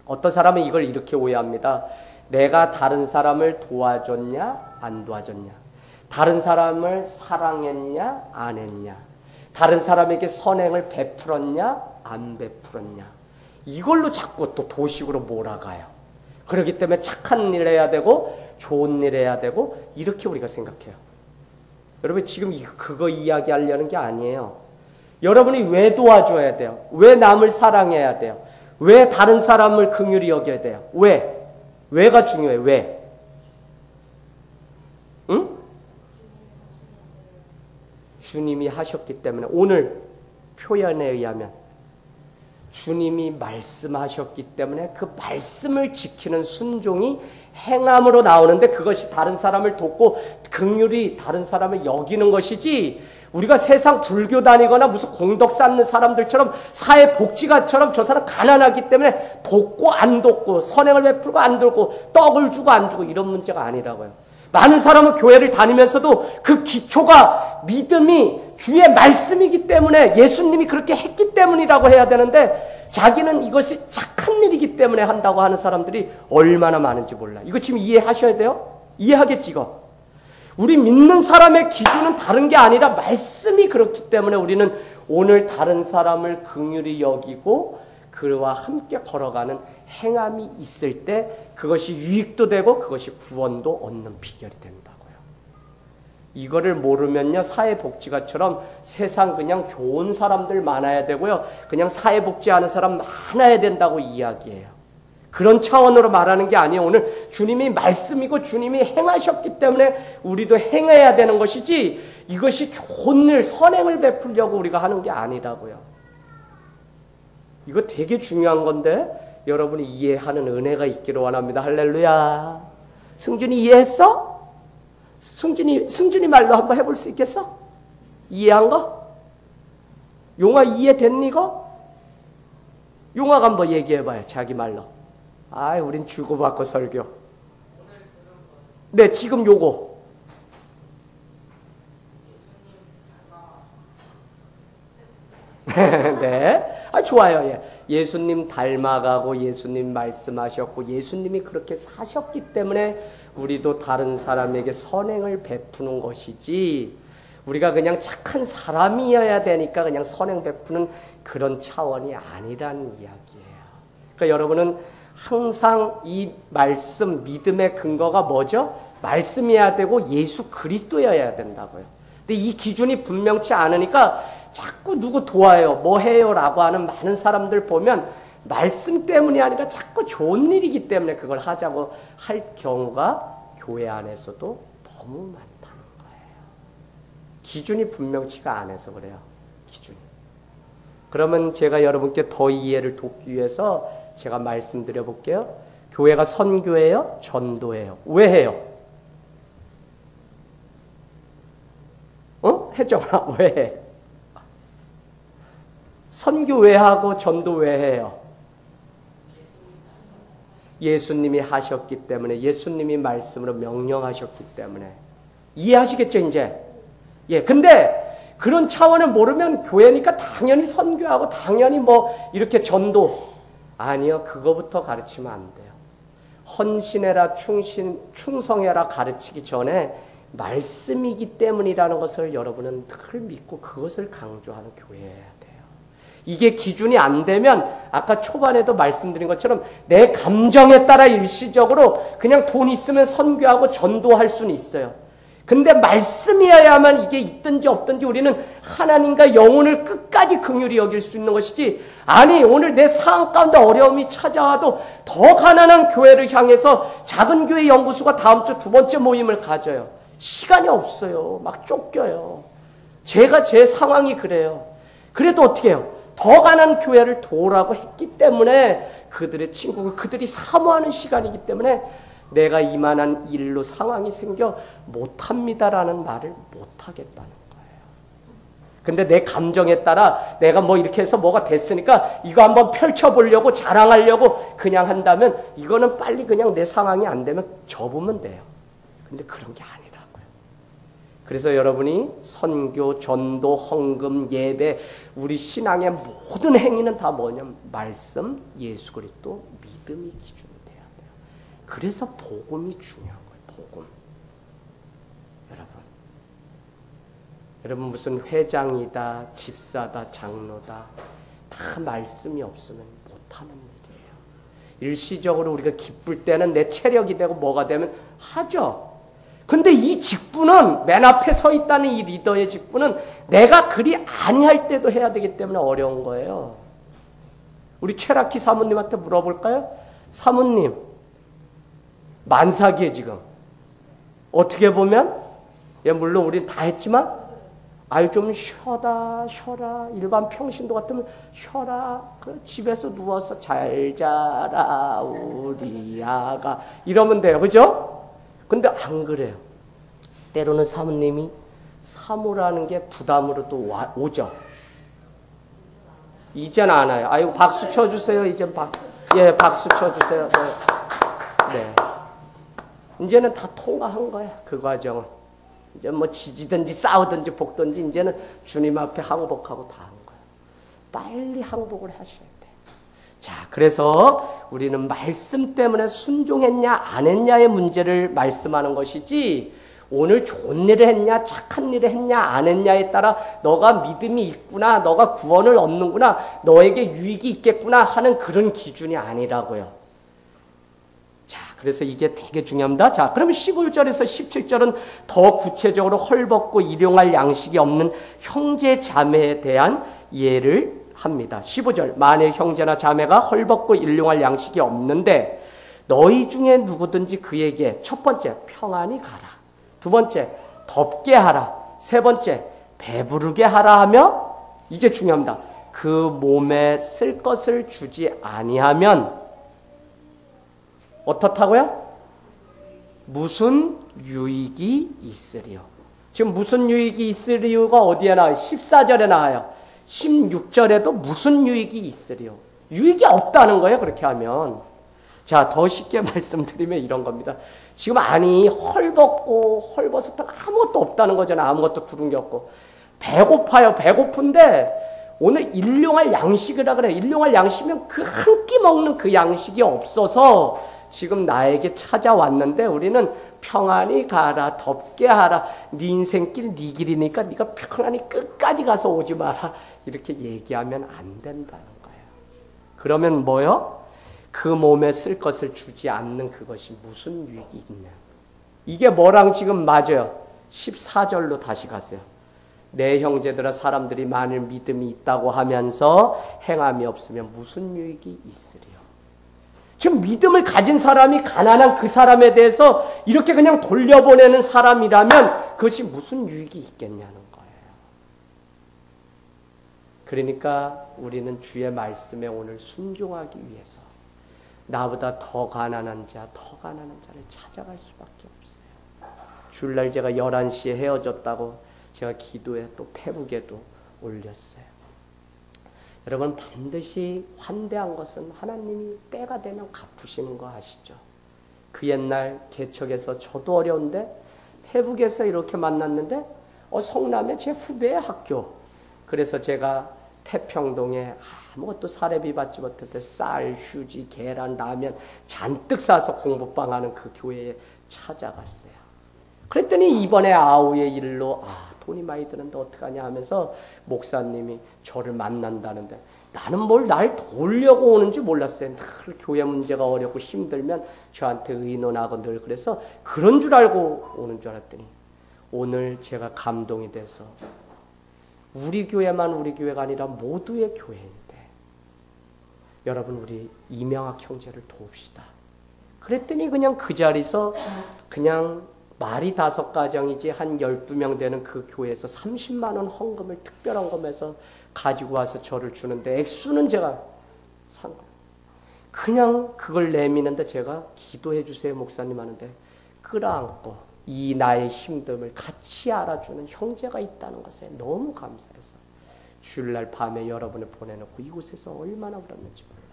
어떤 사람은 이걸 이렇게 오해합니다. 내가 다른 사람을 도와줬냐 안 도와줬냐, 다른 사람을 사랑했냐 안 했냐, 다른 사람에게 선행을 베풀었냐 안 베풀었냐, 이걸로 자꾸 또 도식으로 몰아가요. 그렇기 때문에 착한 일 해야 되고 좋은 일 해야 되고 이렇게 우리가 생각해요. 여러분 지금 그거 이야기하려는 게 아니에요. 여러분이 왜 도와줘야 돼요? 왜 남을 사랑해야 돼요? 왜 다른 사람을 긍휼히 여겨야 돼요? 왜? 왜가 중요해? 왜? 응? 주님이 하셨기 때문에. 오늘 표현에 의하면 주님이 말씀하셨기 때문에 그 말씀을 지키는 순종이 행함으로 나오는데 그것이 다른 사람을 돕고 긍휼히 다른 사람을 여기는 것이지, 우리가 세상 불교 다니거나 무슨 공덕 쌓는 사람들처럼 사회복지가처럼 저 사람 가난하기 때문에 돕고 안 돕고 선행을 베풀고 안 돕고 떡을 주고 안 주고 이런 문제가 아니라고요. 많은 사람은 교회를 다니면서도 그 기초가 믿음이 주의 말씀이기 때문에 예수님이 그렇게 했기 때문이라고 해야 되는데 자기는 이것이 착한 일이기 때문에 한다고 하는 사람들이 얼마나 많은지 몰라. 이거 지금 이해하셔야 돼요? 이해하겠지 이거? 우리 믿는 사람의 기준은 다른 게 아니라 말씀이 그렇기 때문에 우리는 오늘 다른 사람을 긍휼히 여기고 그와 함께 걸어가는 행함이 있을 때 그것이 유익도 되고 그것이 구원도 얻는 비결이 된다고요. 이거를 모르면요, 사회복지가처럼 세상 그냥 좋은 사람들 많아야 되고요, 그냥 사회복지하는 사람 많아야 된다고 이야기해요. 그런 차원으로 말하는 게 아니에요. 오늘 주님이 말씀이고 주님이 행하셨기 때문에 우리도 행해야 되는 것이지 이것이 좋은 일, 선행을 베풀려고 우리가 하는 게 아니라고요. 이거 되게 중요한 건데 여러분이 이해하는 은혜가 있기를 원합니다. 할렐루야. 승준이 이해했어? 승준이 말로 한번 해볼 수 있겠어? 이해한 거? 용화 이해됐니 이거? 용화가 한번 얘기해봐요. 자기 말로. 아이, 우린 주고받고 설교. 네, 지금 요거. 네. 아, 좋아요. 예. 예수님 닮아가고 예수님 말씀하셨고 예수님이 그렇게 사셨기 때문에 우리도 다른 사람에게 선행을 베푸는 것이지, 우리가 그냥 착한 사람이어야 되니까 그냥 선행 베푸는 그런 차원이 아니란 이야기예요. 그러니까 여러분은 항상 이 말씀, 믿음의 근거가 뭐죠? 말씀이어야 되고 예수 그리스도여야 된다고요. 근데 이 기준이 분명치 않으니까 자꾸 누구 도와요, 뭐 해요 라고 하는 많은 사람들 보면 말씀 때문이 아니라 자꾸 좋은 일이기 때문에 그걸 하자고 할 경우가 교회 안에서도 너무 많다는 거예요. 기준이 분명치가 않아서 그래요. 기준이. 그러면 제가 여러분께 더 이해를 돕기 위해서 제가 말씀드려 볼게요. 교회가 선교예요? 전도예요? 왜 해요? 혜정아, 왜 해? 선교 왜 하고 전도 왜 해요? 예수님이 하셨기 때문에, 예수님이 말씀으로 명령하셨기 때문에. 이해하시겠죠, 이제? 예, 근데 그런 차원을 모르면 교회니까 당연히 선교하고 당연히 뭐 이렇게 전도. 아니요, 그거부터 가르치면 안 돼요. 헌신해라, 충성해라 가르치기 전에 말씀이기 때문이라는 것을 여러분은 늘 믿고 그것을 강조하는 교회여야 돼요. 이게 기준이 안 되면 아까 초반에도 말씀드린 것처럼 내 감정에 따라 일시적으로 그냥 돈 있으면 선교하고 전도할 수는 있어요. 근데 말씀이어야만 이게 있든지 없든지 우리는 하나님과 영혼을 끝까지 긍휼히 여길 수 있는 것이지, 아니 오늘 내 상황 가운데 어려움이 찾아와도 더 가난한 교회를 향해서 작은 교회 연구소가 다음 주 2번째 모임을 가져요. 시간이 없어요. 막 쫓겨요. 제가 제 상황이 그래요. 그래도 어떻게 해요? 더 가난한 교회를 도우라고 했기 때문에 그들의 친구가 그들이 사모하는 시간이기 때문에 내가 이만한 일로 상황이 생겨 못합니다라는 말을 못하겠다는 거예요. 근데 내 감정에 따라 내가 뭐 이렇게 해서 뭐가 됐으니까 이거 한번 펼쳐보려고 자랑하려고 그냥 한다면 이거는 빨리 그냥 내 상황이 안 되면 접으면 돼요. 근데 그런 게 아니라고요. 그래서 여러분이 선교, 전도, 헌금, 예배, 우리 신앙의 모든 행위는 다 뭐냐면 말씀, 예수 그리스도, 믿음이 기준이 돼야 돼요. 그래서 복음이 중요한 거예요. 복음. 여러분 무슨 회장이다, 집사다, 장로다 다 말씀이 없으면 못하는 일이에요. 일시적으로 우리가 기쁠 때는 내 체력이 되고 뭐가 되면 하죠. 근데 이 직분은 맨 앞에 서 있다는 이 리더의 직분은 내가 그리 아니할 때도 해야 되기 때문에 어려운 거예요. 우리 최락희 사모님한테 물어볼까요? 사모님 만삭이에요 지금. 어떻게 보면 물론 우리 다 했지만 아유 좀 쉬어라 일반 평신도 같으면 쉬어라 집에서 누워서 잘 자라 우리 아가 이러면 돼요. 그죠? 근데 안 그래요. 때로는 사모님이 사모라는 게 부담으로 또 오죠. 이제는 안 와요. 아이고 박수 쳐주세요. 이제 박수 쳐주세요. 네. 이제는 다 통과한 거야. 그 과정은. 이제 뭐 지지든지 싸우든지 볶든지 이제는 주님 앞에 항복하고 다 한 거야. 빨리 항복을 하셔야 돼. 자, 그래서 우리는 말씀 때문에 순종했냐 안 했냐의 문제를 말씀하는 것이지 오늘 좋은 일을 했냐 착한 일을 했냐 안 했냐에 따라 너가 믿음이 있구나 너가 구원을 얻는구나 너에게 유익이 있겠구나 하는 그런 기준이 아니라고요. 자, 그래서 이게 되게 중요합니다. 자, 그러면 15절에서 17절은 더 구체적으로 헐벗고 일용할 양식이 없는 형제 자매에 대한 예를 합니다. 15절 만일 형제나 자매가 헐벗고 일용할 양식이 없는데 너희 중에 누구든지 그에게 첫 번째 평안히 가라, 두 번째 덥게 하라, 세 번째 배부르게 하라 하며 이제 중요합니다. 그 몸에 쓸 것을 주지 아니하면 어떻다고요? 무슨 유익이 있으리요. 지금 무슨 유익이 있으리요가 어디에 나와요? 14절에 나와요. 16절에도 무슨 유익이 있으리요. 유익이 없다는 거예요. 그렇게 하면. 자, 더 쉽게 말씀드리면 이런 겁니다. 지금 아니 헐벗어서 아무것도 없다는 거잖아요. 아무것도 두른 게 없고. 배고파요. 배고픈데 오늘 일용할 양식이라 그래요. 일용할 양식이면 그 한 끼 먹는 그 양식이 없어서 지금 나에게 찾아왔는데 우리는 평안히 가라, 덥게 하라, 네 인생길 네 길이니까 네가 평안히 끝까지 가서 오지 마라 이렇게 얘기하면 안 된다는 거예요. 그러면 뭐요? 그 몸에 쓸 것을 주지 않는 그것이 무슨 유익이 있냐. 이게 뭐랑 지금 맞아요. 14절로 다시 가세요. 내 형제들아 사람들이 만일 믿음이 있다고 하면서 행함이 없으면 무슨 유익이 있으리요. 지금 믿음을 가진 사람이 가난한 그 사람에 대해서 이렇게 그냥 돌려보내는 사람이라면 그것이 무슨 유익이 있겠냐는 거예요. 그러니까 우리는 주의 말씀에 오늘 순종하기 위해서 나보다 더 가난한 자를 찾아갈 수밖에 없어요. 주일날 제가 11시에 헤어졌다고 제가 기도에 또 페북에도 올렸어요. 여러분 반드시 환대한 것은 하나님이 때가 되면 갚으시는 거 아시죠? 그 옛날 개척에서 저도 어려운데 태북에서 이렇게 만났는데 성남의 제 후배의 학교. 그래서 제가 태평동에 아무것도 사례비 받지 못했는데 쌀, 휴지, 계란, 라면 잔뜩 싸서 공부방 하는 그 교회에 찾아갔어요. 그랬더니 이번에 아우의 일로 돈이 많이 드는데 어떡하냐 하면서 목사님이 저를 만난다는데 나는 뭘 날 도우려고 오는지 몰랐어요. 늘 교회 문제가 어렵고 힘들면 저한테 의논하고 늘 그래서 그런 줄 알고 오는 줄 알았더니 오늘 제가 감동이 돼서 우리 교회만 우리 교회가 아니라 모두의 교회인데 여러분 우리 이명학 형제를 도웁시다. 그랬더니 그냥 그 자리에서 그냥 말이 5가정이지 한 12명 되는 그 교회에서 30만 원 헌금을 특별한 금에서 가지고 와서 저를 주는데 액수는 제가 그냥 그걸 내미는데 제가 기도해 주세요 목사님 하는데 끌어안고 이 나의 힘듦을 같이 알아주는 형제가 있다는 것에 너무 감사해서 주일날 밤에 여러분을 보내놓고 이곳에서 얼마나 울었는지 몰라요.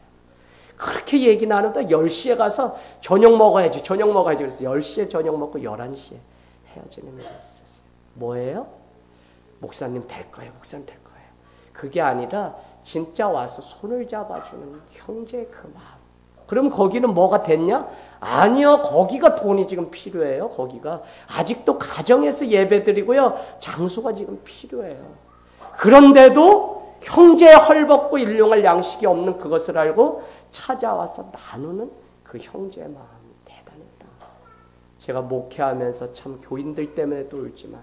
그렇게 얘기 나누다 10시에 가서 저녁 먹어야지 그래서 10시에 저녁 먹고 11시에 헤어지는 일이 있었어요. 뭐예요? 목사님 될 거예요. 그게 아니라 진짜 와서 손을 잡아주는 형제의 그 마음. 그럼 거기는 뭐가 됐냐? 아니요. 거기가 돈이 지금 필요해요. 거기가 아직도 가정에서 예배드리고요. 장소가 지금 필요해요. 그런데도 형제의 헐벗고 일용할 양식이 없는 그것을 알고 찾아와서 나누는 그 형제의 마음이 대단했다. 제가 목회하면서 참 교인들 때문에도 울지만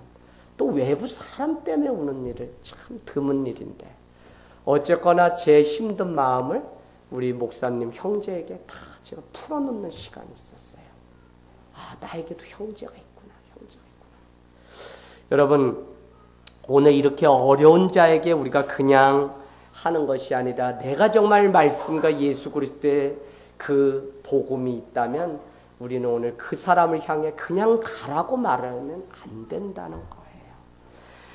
또 외부 사람 때문에 우는 일을 참 드문 일인데 어쨌거나 제 힘든 마음을 우리 목사님 형제에게 다 제가 풀어놓는 시간이 있었어요. 나에게도 형제가 있구나. 여러분 오늘 이렇게 어려운 자에게 우리가 그냥 하는 것이 아니라 내가 정말 말씀과 예수 그리스도의 그 복음이 있다면 우리는 오늘 그 사람을 향해 그냥 가라고 말하면 안 된다는 거예요.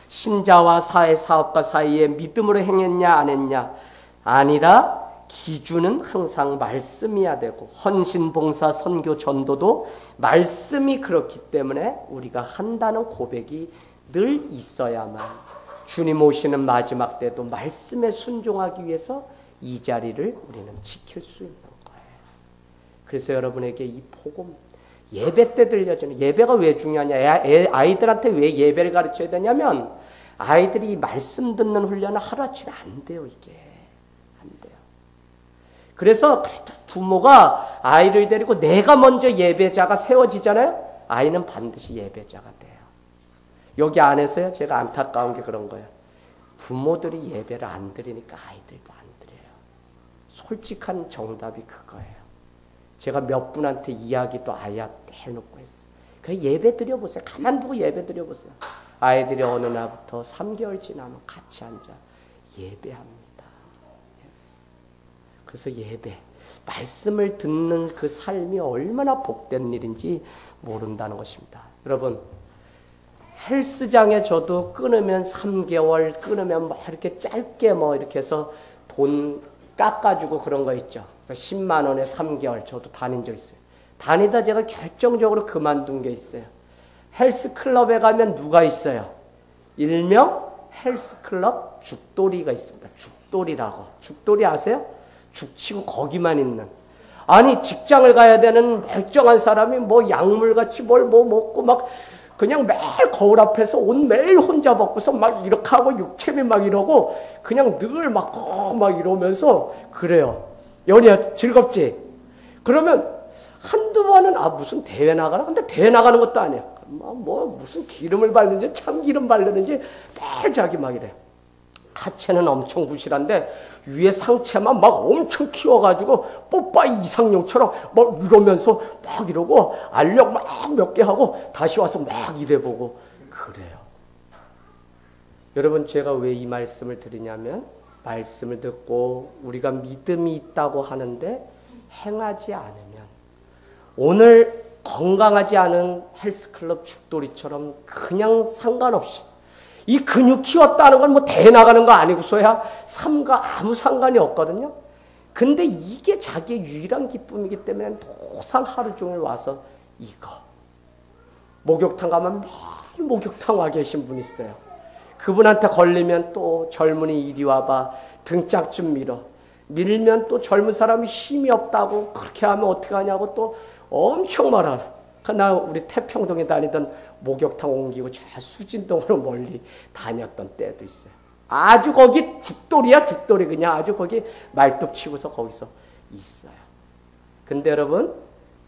신자와 사회사업가 사이에 믿음으로 행했냐 안 했냐 아니라 기준은 항상 말씀이어야 되고 헌신, 봉사, 선교, 전도도 말씀이 그렇기 때문에 우리가 한다는 고백이 늘 있어야만 주님 오시는 마지막 때도 말씀에 순종하기 위해서 이 자리를 우리는 지킬 수 있는 거예요. 그래서 여러분에게 이 복음 예배 때 들려주는 예배가 왜 중요하냐 아이들한테 왜 예배를 가르쳐야 되냐면 아이들이 이 말씀 듣는 훈련을 하루아침에 안 돼요. 이게 안 돼요. 그래서 부모가 아이를 데리고 내가 먼저 예배자가 세워지잖아요. 아이는 반드시 예배자가 돼요. 여기 안에서요 제가 안타까운 게 그런 거예요. 부모들이 예배를 안 드리니까 아이들도 안 드려요. 솔직한 정답이 그거예요. 제가 몇 분한테 이야기도 아예 해놓고 했어요. 그 예배 드려보세요. 가만두고 예배 드려보세요. 아이들이 어느 날부터 3개월 지나면 같이 앉아 예배합니다. 그래서 예배, 말씀을 듣는 그 삶이 얼마나 복된 일인지 모른다는 것입니다. 여러분 헬스장에 저도 끊으면 3개월, 끊으면 뭐 이렇게 짧게 뭐 이렇게 해서 돈 깎아주고 그런 거 있죠. 10만 원에 3개월 저도 다닌 적 있어요. 다니다 제가 결정적으로 그만둔 게 있어요. 헬스클럽에 가면 누가 있어요? 일명 헬스클럽 죽돌이가 있습니다. 죽돌이라고. 죽돌이 아세요? 죽치고 거기만 있는. 아니 직장을 가야 되는 멀쩡한 사람이 뭐 약물같이 뭘 뭐 먹고 막 그냥 매일 거울 앞에서 옷 매일 혼자 벗고서 막 이렇게 하고 육체미 막 이러고 그냥 늘 막 이러면서 그래요. 연희야 즐겁지? 그러면 한두 번은 무슨 대회 나가나? 근데 대회 나가는 것도 아니야. 뭐 무슨 기름을 바르는지 참기름 바르는지 매일 자기 막 이래. 하체는 엄청 부실한데 위에 상체만 막 엄청 키워가지고 뽀빠이 이상형처럼 막 이러면서 막 이러고 알력 막 몇 개 하고 다시 와서 막 이래보고 그래요. 여러분 제가 왜 이 말씀을 드리냐면 말씀을 듣고 우리가 믿음이 있다고 하는데 행하지 않으면 오늘 건강하지 않은 헬스클럽 죽돌이처럼 그냥 상관없이 이 근육 키웠다는 건 뭐 대회 나가는 거 아니고서야 삶과 아무 상관이 없거든요. 근데 이게 자기의 유일한 기쁨이기 때문에 노상 하루 종일 와서 이거. 목욕탕 가면 매일 목욕탕 와 계신 분 있어요. 그분한테 걸리면 또 젊은이 이리 와봐. 등짝 좀 밀어. 밀면 또 젊은 사람이 힘이 없다고 그렇게 하면 어떻게 하냐고 또 엄청 말하라. 나 우리 태평동에 다니던 목욕탕 옮기고 저 수진동으로 멀리 다녔던 때도 있어요. 아주 거기 죽돌이야 죽돌이 그냥 아주 거기 말뚝 치고서 거기서 있어요. 근데 여러분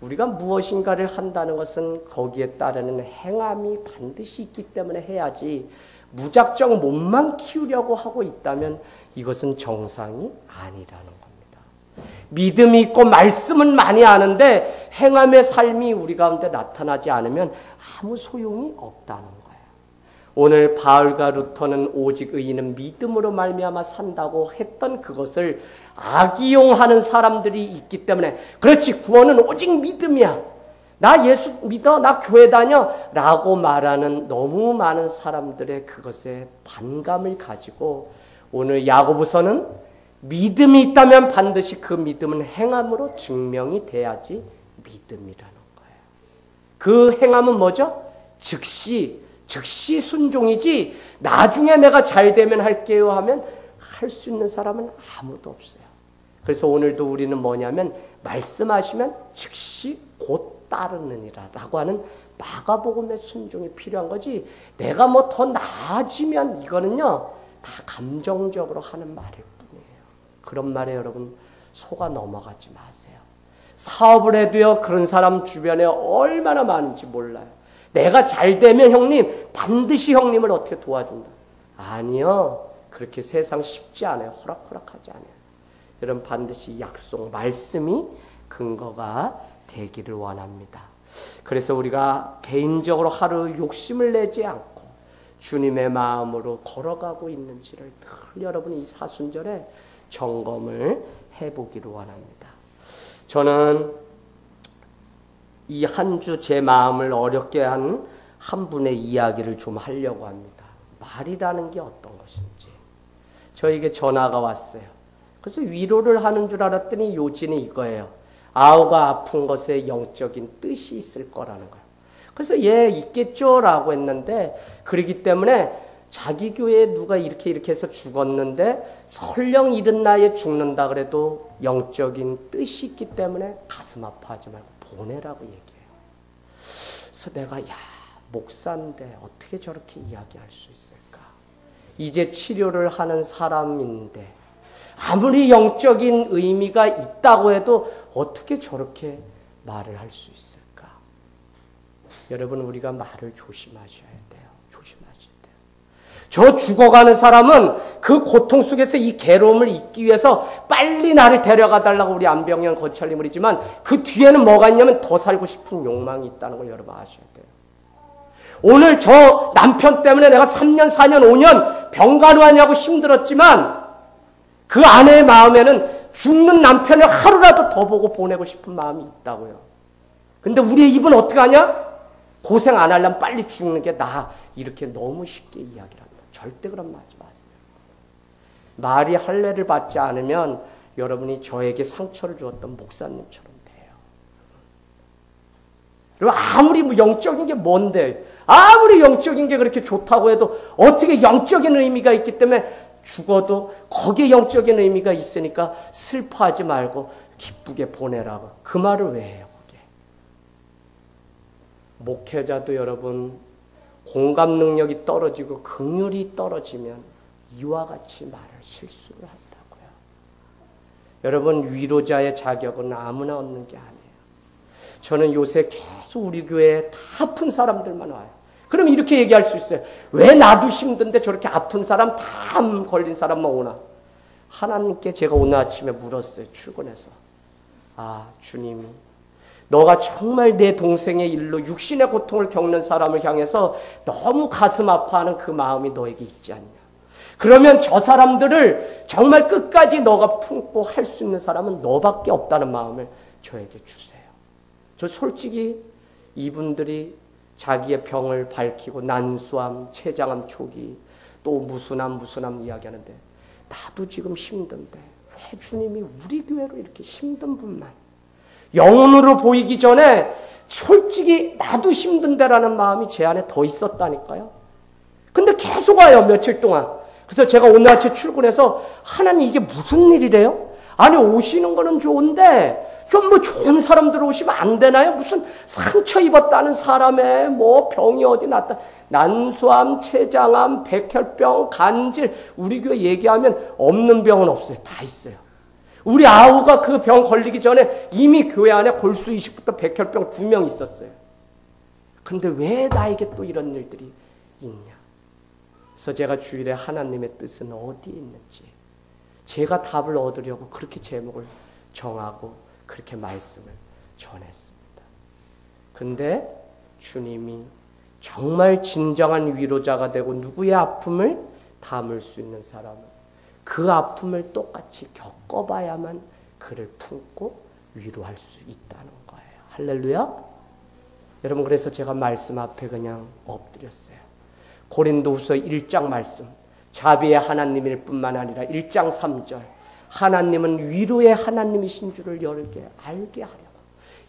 우리가 무엇인가를 한다는 것은 거기에 따르는 행함이 반드시 있기 때문에 해야지 무작정 몸만 키우려고 하고 있다면 이것은 정상이 아니라는 겁니다. 믿음이 있고 말씀은 많이 아는데 행함의 삶이 우리 가운데 나타나지 않으면 아무 소용이 없다는 거예요. 오늘 바울과 루터는 오직 의인은 믿음으로 말미암아 산다고 했던 그것을 악이용하는 사람들이 있기 때문에 그렇지 구원은 오직 믿음이야. 나 예수 믿어 나 교회 다녀 라고 말하는 너무 많은 사람들의 그것에 반감을 가지고 오늘 야고보서는 믿음이 있다면 반드시 그 믿음은 행함으로 증명이 돼야지 믿음이라는 거예요. 그 행함은 뭐죠? 즉시 순종이지 나중에 내가 잘 되면 할게요 하면 할 수 있는 사람은 아무도 없어요. 그래서 오늘도 우리는 뭐냐면 말씀하시면 즉시 곧 따르느니라 라고 하는 마가복음의 순종이 필요한 거지 내가 뭐 더 나아지면 이거는요 다 감정적으로 하는 말일 뿐이에요. 그런 말에 여러분 속아 넘어가지 마세요. 사업을 해도요 그런 사람 주변에 얼마나 많은지 몰라요. 내가 잘 되면 형님 반드시 형님을 어떻게 도와준다. 아니요. 그렇게 세상 쉽지 않아요. 호락호락하지 않아요. 여러분 반드시 약속, 말씀이 근거가 되기를 원합니다. 그래서 우리가 개인적으로 하루 욕심을 내지 않고 주님의 마음으로 걸어가고 있는지를 늘 여러분이 이 사순절에 점검을 해보기를 원합니다. 저는 이 한 주 제 마음을 어렵게 한 분의 이야기를 좀 하려고 합니다. 말이라는 게 어떤 것인지. 저에게 전화가 왔어요. 그래서 위로를 하는 줄 알았더니 요지는 이거예요. 아우가 아픈 것에 영적인 뜻이 있을 거라는 거예요. 그래서 예, 있겠죠 라고 했는데 그러기 때문에 자기 교회에 누가 이렇게 해서 죽었는데 설령 이른 나이에 죽는다 그래도 영적인 뜻이 있기 때문에 가슴 아파하지 말고 보내라고 얘기해요. 그래서 내가 목사인데 어떻게 저렇게 이야기할 수 있을까? 이제 치료를 하는 사람인데 아무리 영적인 의미가 있다고 해도 어떻게 저렇게 말을 할 수 있을까? 여러분 우리가 말을 조심하셔야 돼요. 조심하셔야 돼요. 저 죽어가는 사람은 그 고통 속에서 이 괴로움을 잊기 위해서 빨리 나를 데려가 달라고 우리 안병현 거찰님을 이지만 그 뒤에는 뭐가 있냐면 더 살고 싶은 욕망이 있다는 걸 여러분 아셔야 돼요. 오늘 저 남편 때문에 내가 3년, 4년, 5년 병간호하냐고 힘들었지만 그 아내의 마음에는 죽는 남편을 하루라도 더 보고 보내고 싶은 마음이 있다고요. 근데 우리의 입은 어떻게 하냐? 고생 안 하려면 빨리 죽는 게 나아. 이렇게 너무 쉽게 이야기를 합니다. 절대 그런 말 하지 마세요. 말이 할례를 받지 않으면 여러분이 저에게 상처를 주었던 목사님처럼 돼요. 그리고 아무리 영적인 게 뭔데 아무리 영적인 게 그렇게 좋다고 해도 어떻게 영적인 의미가 있기 때문에 죽어도 거기에 영적인 의미가 있으니까 슬퍼하지 말고 기쁘게 보내라고. 그 말을 왜 해요? 거기에. 목회자도 여러분 공감 능력이 떨어지고 긍휼이 떨어지면 이와 같이 말을 실수를 한다고요. 여러분 위로자의 자격은 아무나 얻는 게 아니에요. 저는 요새 계속 우리 교회에 다 아픈 사람들만 와요. 그럼 이렇게 얘기할 수 있어요. 왜 나도 힘든데 저렇게 아픈 사람, 담 걸린 사람만 오나? 하나님께 제가 오늘 아침에 물었어요. 출근해서. 아, 주님, 너가 정말 내 동생의 일로 육신의 고통을 겪는 사람을 향해서 너무 가슴 아파하는 그 마음이 너에게 있지 않냐? 그러면 저 사람들을 정말 끝까지 너가 품고 할 수 있는 사람은 너밖에 없다는 마음을 저에게 주세요. 저 솔직히 이분들이 자기의 병을 밝히고 난수암, 췌장암 초기 또 무수남 이야기하는데 나도 지금 힘든데 왜 주님이 우리 교회로 이렇게 힘든 분만 영혼으로 보이기 전에 솔직히 나도 힘든데라는 마음이 제 안에 더 있었다니까요. 근데 계속 와요, 며칠 동안. 그래서 제가 오늘 아침에 출근해서 하나님 이게 무슨 일이래요? 아니 오시는 거는 좋은데 좀 뭐 좋은 사람들 오시면 안 되나요? 무슨 상처 입었다는 사람의 뭐 병이 어디 났다. 난소암, 췌장암, 백혈병, 간질 우리 교회 얘기하면 없는 병은 없어요. 다 있어요. 우리 아우가 그 병 걸리기 전에 이미 교회 안에 골수 이식부터 백혈병 2명 있었어요. 근데 왜 나에게 또 이런 일들이 있냐? 그래서 제가 주일에 하나님의 뜻은 어디에 있는지 제가 답을 얻으려고 그렇게 제목을 정하고 그렇게 말씀을 전했습니다. 근데 주님이 정말 진정한 위로자가 되고 누구의 아픔을 담을 수 있는 사람은 그 아픔을 똑같이 겪어봐야만 그를 품고 위로할 수 있다는 거예요. 할렐루야. 여러분 그래서 제가 말씀 앞에 그냥 엎드렸어요. 고린도후서 1장 말씀 자비의 하나님일 뿐만 아니라 1장 3절 하나님은 위로의 하나님이신 줄을 알게 하려고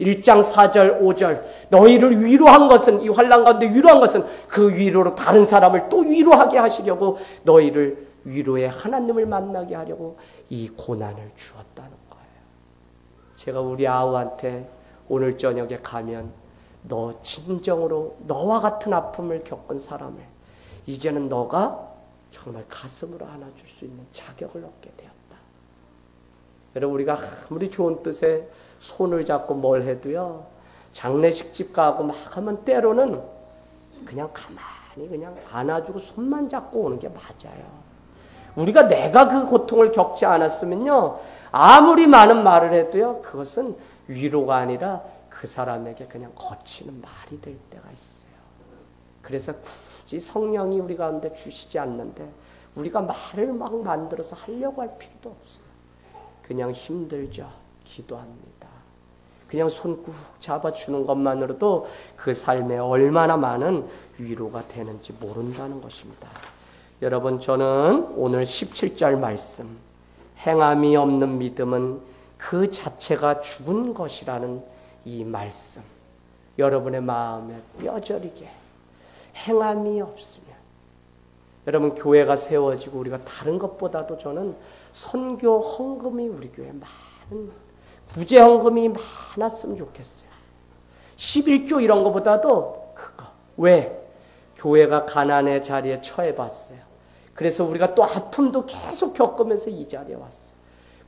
1장 4절 5절 너희를 위로한 것은 이 환난 가운데 위로한 것은 그 위로로 다른 사람을 또 위로하게 하시려고 너희를 위로의 하나님을 만나게 하려고 이 고난을 주었다는 거예요. 제가 우리 아우한테 오늘 저녁에 가면 너 진정으로 너와 같은 아픔을 겪은 사람을 이제는 너가 정말 가슴으로 안아줄 수 있는 자격을 얻게 되었다. 여러분 우리가 아무리 좋은 뜻에 손을 잡고 뭘 해도요. 장례식 집 가고 막 하면 때로는 그냥 가만히 그냥 안아주고 손만 잡고 오는 게 맞아요. 우리가 내가 그 고통을 겪지 않았으면요. 아무리 많은 말을 해도요. 그것은 위로가 아니라 그 사람에게 그냥 거치는 말이 될 때가 있어요. 그래서 굳이 성령이 우리 가운데 주시지 않는데 우리가 말을 막 만들어서 하려고 할 필요도 없어요. 그냥 힘들죠. 기도합니다. 그냥 손 꾹 잡아주는 것만으로도 그 삶에 얼마나 많은 위로가 되는지 모른다는 것입니다. 여러분 저는 오늘 17절 말씀 행함이 없는 믿음은 그 자체가 죽은 것이라는 이 말씀 여러분의 마음에 뼈저리게 행함이 없으면 여러분 교회가 세워지고 우리가 다른 것보다도 저는 선교 헌금이 우리 교회에 많은 구제 헌금이 많았으면 좋겠어요. 11조 이런 것보다도 그거. 왜? 교회가 가난의 자리에 처해봤어요. 그래서 우리가 또 아픔도 계속 겪으면서 이 자리에 왔어요.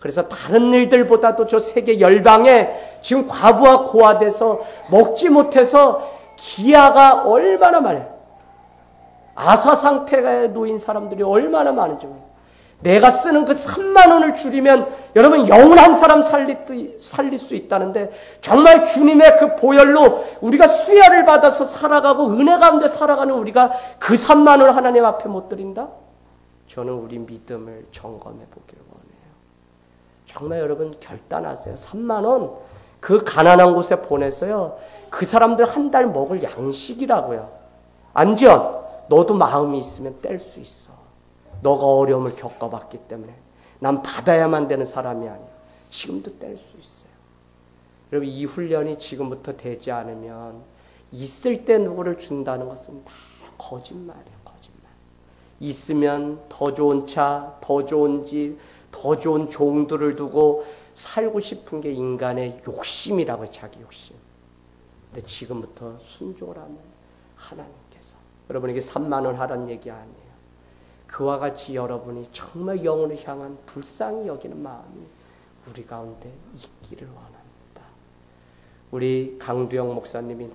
그래서 다른 일들보다도 저 세계 열방에 지금 과부하 고아돼서 먹지 못해서 기아가 얼마나 많아요. 아사 상태에 놓인 사람들이 얼마나 많은지 몰라요. 내가 쓰는 그 3만 원을 줄이면 여러분 영혼 한 사람 살릴 수 있다는데 정말 주님의 그 보혈로 우리가 수혈을 받아서 살아가고 은혜 가운데 살아가는 우리가 그 3만 원을 하나님 앞에 못 드린다? 저는 우리 믿음을 점검해 보기를 원해요. 정말 여러분 결단하세요. 3만 원 그 가난한 곳에 보내서요. 그 사람들 한 달 먹을 양식이라고요. 안지연 너도 마음이 있으면 뗄 수 있어. 너가 어려움을 겪어봤기 때문에 난 받아야만 되는 사람이 아니야. 지금도 뗄 수 있어요. 여러분 이 훈련이 지금부터 되지 않으면 있을 때 누구를 준다는 것은 다 거짓말이에요. 거짓말. 있으면 더 좋은 차, 더 좋은 집, 더 좋은 종들을 두고 살고 싶은 게 인간의 욕심이라고 해요. 자기 욕심. 근데 지금부터 순종을 하면 하나님께서 여러분에게 3만 원 하라는 얘기 아니에요. 그와 같이 여러분이 정말 영혼을 향한 불쌍히 여기는 마음이 우리 가운데 있기를 원합니다. 우리 강두영 목사님이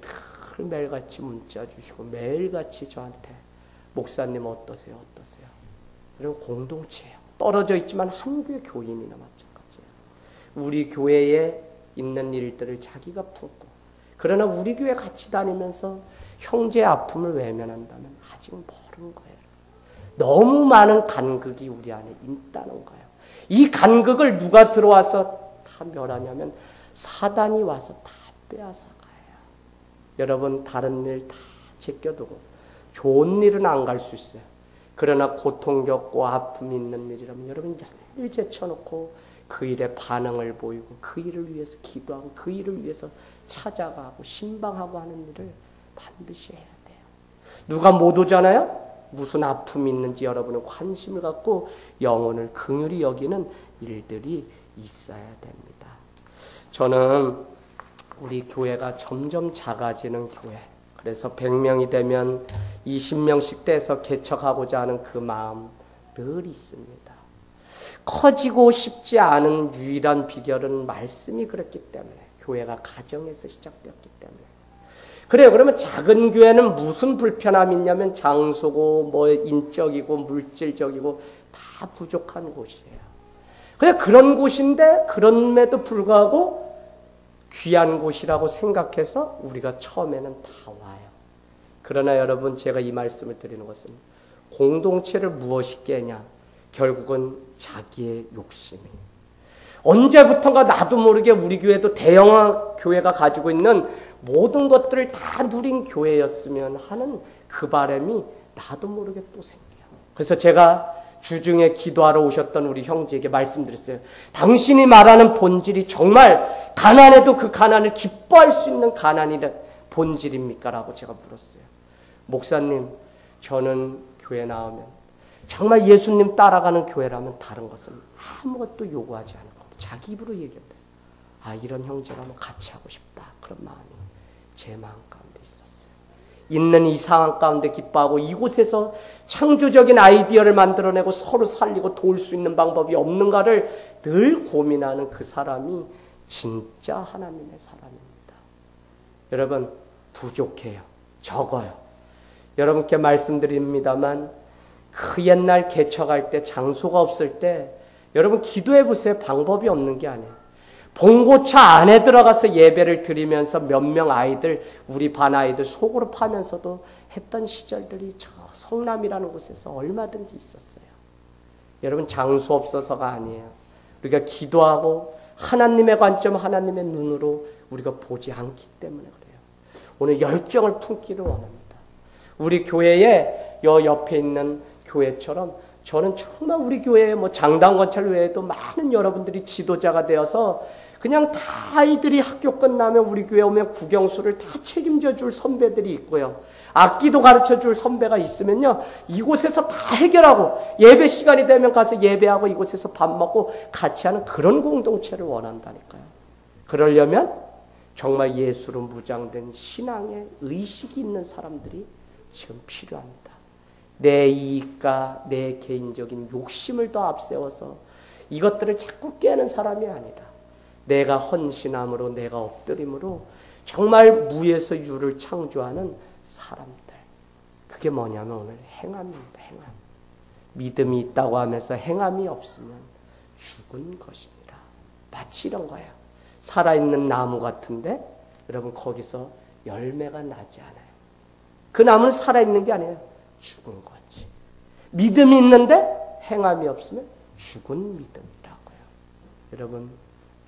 늘 매일같이 문자 주시고 매일같이 저한테 목사님 어떠세요? 어떠세요? 여러분 공동체예요. 떨어져 있지만 한 교회 교인이나 마찬가지예요. 우리 교회에 있는 일들을 자기가 품고 그러나 우리 교회 같이 다니면서 형제의 아픔을 외면한다면 아직 모르는 거예요. 너무 많은 간극이 우리 안에 있다는 거예요. 이 간극을 누가 들어와서 다 멸하냐면 사단이 와서 다 빼앗아 가요. 여러분 다른 일 다 제껴두고 좋은 일은 안 갈 수 있어요. 그러나 고통 겪고 아픔이 있는 일이라면 여러분 열일 제쳐놓고 그 일에 반응을 보이고 그 일을 위해서 기도하고 그 일을 위해서 찾아가고 신방하고 하는 일을 반드시 해야 돼요. 누가 못 오잖아요? 무슨 아픔이 있는지 여러분은 관심을 갖고 영혼을 긍휼히 여기는 일들이 있어야 됩니다. 저는 우리 교회가 점점 작아지는 교회, 그래서 100명이 되면 20명씩 돼서 개척하고자 하는 그 마음 늘 있습니다. 커지고 싶지 않은 유일한 비결은 말씀이 그렇기 때문에, 교회가 가정에서 시작되었기 때문에. 그래요. 그러면 작은 교회는 무슨 불편함이 있냐면 장소고 뭐 인적이고 물질적이고 다 부족한 곳이에요. 그냥 그런 곳인데 그럼에도 불구하고 귀한 곳이라고 생각해서 우리가 처음에는 다 와요. 그러나 여러분, 제가 이 말씀을 드리는 것은 공동체를 무엇이 깨냐? 결국은 자기의 욕심이. 언제부턴가 나도 모르게 우리 교회도 대형 교회가 가지고 있는 모든 것들을 다 누린 교회였으면 하는 그 바람이 나도 모르게 또 생겨요. 그래서 제가 주중에 기도하러 오셨던 우리 형제에게 말씀드렸어요. 당신이 말하는 본질이 정말 가난해도 그 가난을 기뻐할 수 있는 가난이란 본질입니까? 라고 제가 물었어요. 목사님, 저는 교회 나오면 정말 예수님 따라가는 교회라면 다른 것은 아무것도 요구하지 않을 겁니다. 자기 입으로 얘기합니다. 아, 이런 형제라면 같이 하고 싶다. 그런 마음이 제 마음 가운데 있었어요. 있는 이 상황 가운데 기뻐하고 이곳에서 창조적인 아이디어를 만들어내고 서로 살리고 도울 수 있는 방법이 없는가를 늘 고민하는 그 사람이 진짜 하나님의 사람입니다. 여러분, 부족해요. 적어요. 여러분께 말씀드립니다만 그 옛날 개척할 때 장소가 없을 때 여러분 기도해 보세요. 방법이 없는 게 아니에요. 봉고차 안에 들어가서 예배를 드리면서 몇 명 아이들, 우리 반 아이들 속으로 파면서도 했던 시절들이 저 성남이라는 곳에서 얼마든지 있었어요. 여러분, 장소 없어서가 아니에요. 우리가 기도하고 하나님의 관점, 하나님의 눈으로 우리가 보지 않기 때문에 그래요. 오늘 열정을 품기를 원합니다. 우리 교회에 옆에 있는 교회처럼 저는 정말 우리 교회에 뭐 장단건찰 외에도 많은 여러분들이 지도자가 되어서 그냥 다 아이들이 학교 끝나면 우리 교회 오면 국영수를 다 책임져 줄 선배들이 있고요. 악기도 가르쳐 줄 선배가 있으면요. 이곳에서 다 해결하고 예배 시간이 되면 가서 예배하고 이곳에서 밥 먹고 같이 하는 그런 공동체를 원한다니까요. 그러려면 정말 예수로 무장된 신앙의 의식이 있는 사람들이 지금 필요합니다. 내 이익과 내 개인적인 욕심을 더 앞세워서 이것들을 자꾸 깨는 사람이 아니라 내가 헌신함으로, 내가 엎드림으로 정말 무에서 유를 창조하는 사람들. 그게 뭐냐면 오늘 행함입니다. 행함. 믿음이 있다고 하면서 행함이 없으면 죽은 것이니라. 마치 이런 거예요. 살아있는 나무 같은데 여러분 거기서 열매가 나지 않아요. 그 나무는 살아있는 게 아니에요. 죽은 거지. 믿음이 있는데 행함이 없으면 죽은 믿음이라고요. 여러분,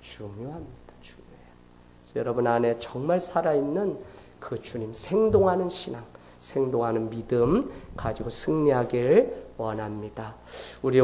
중요합니다. 중요해요. 그래서 여러분 안에 정말 살아있는 그 주님, 생동하는 신앙, 생동하는 믿음 가지고 승리하길 원합니다. 우리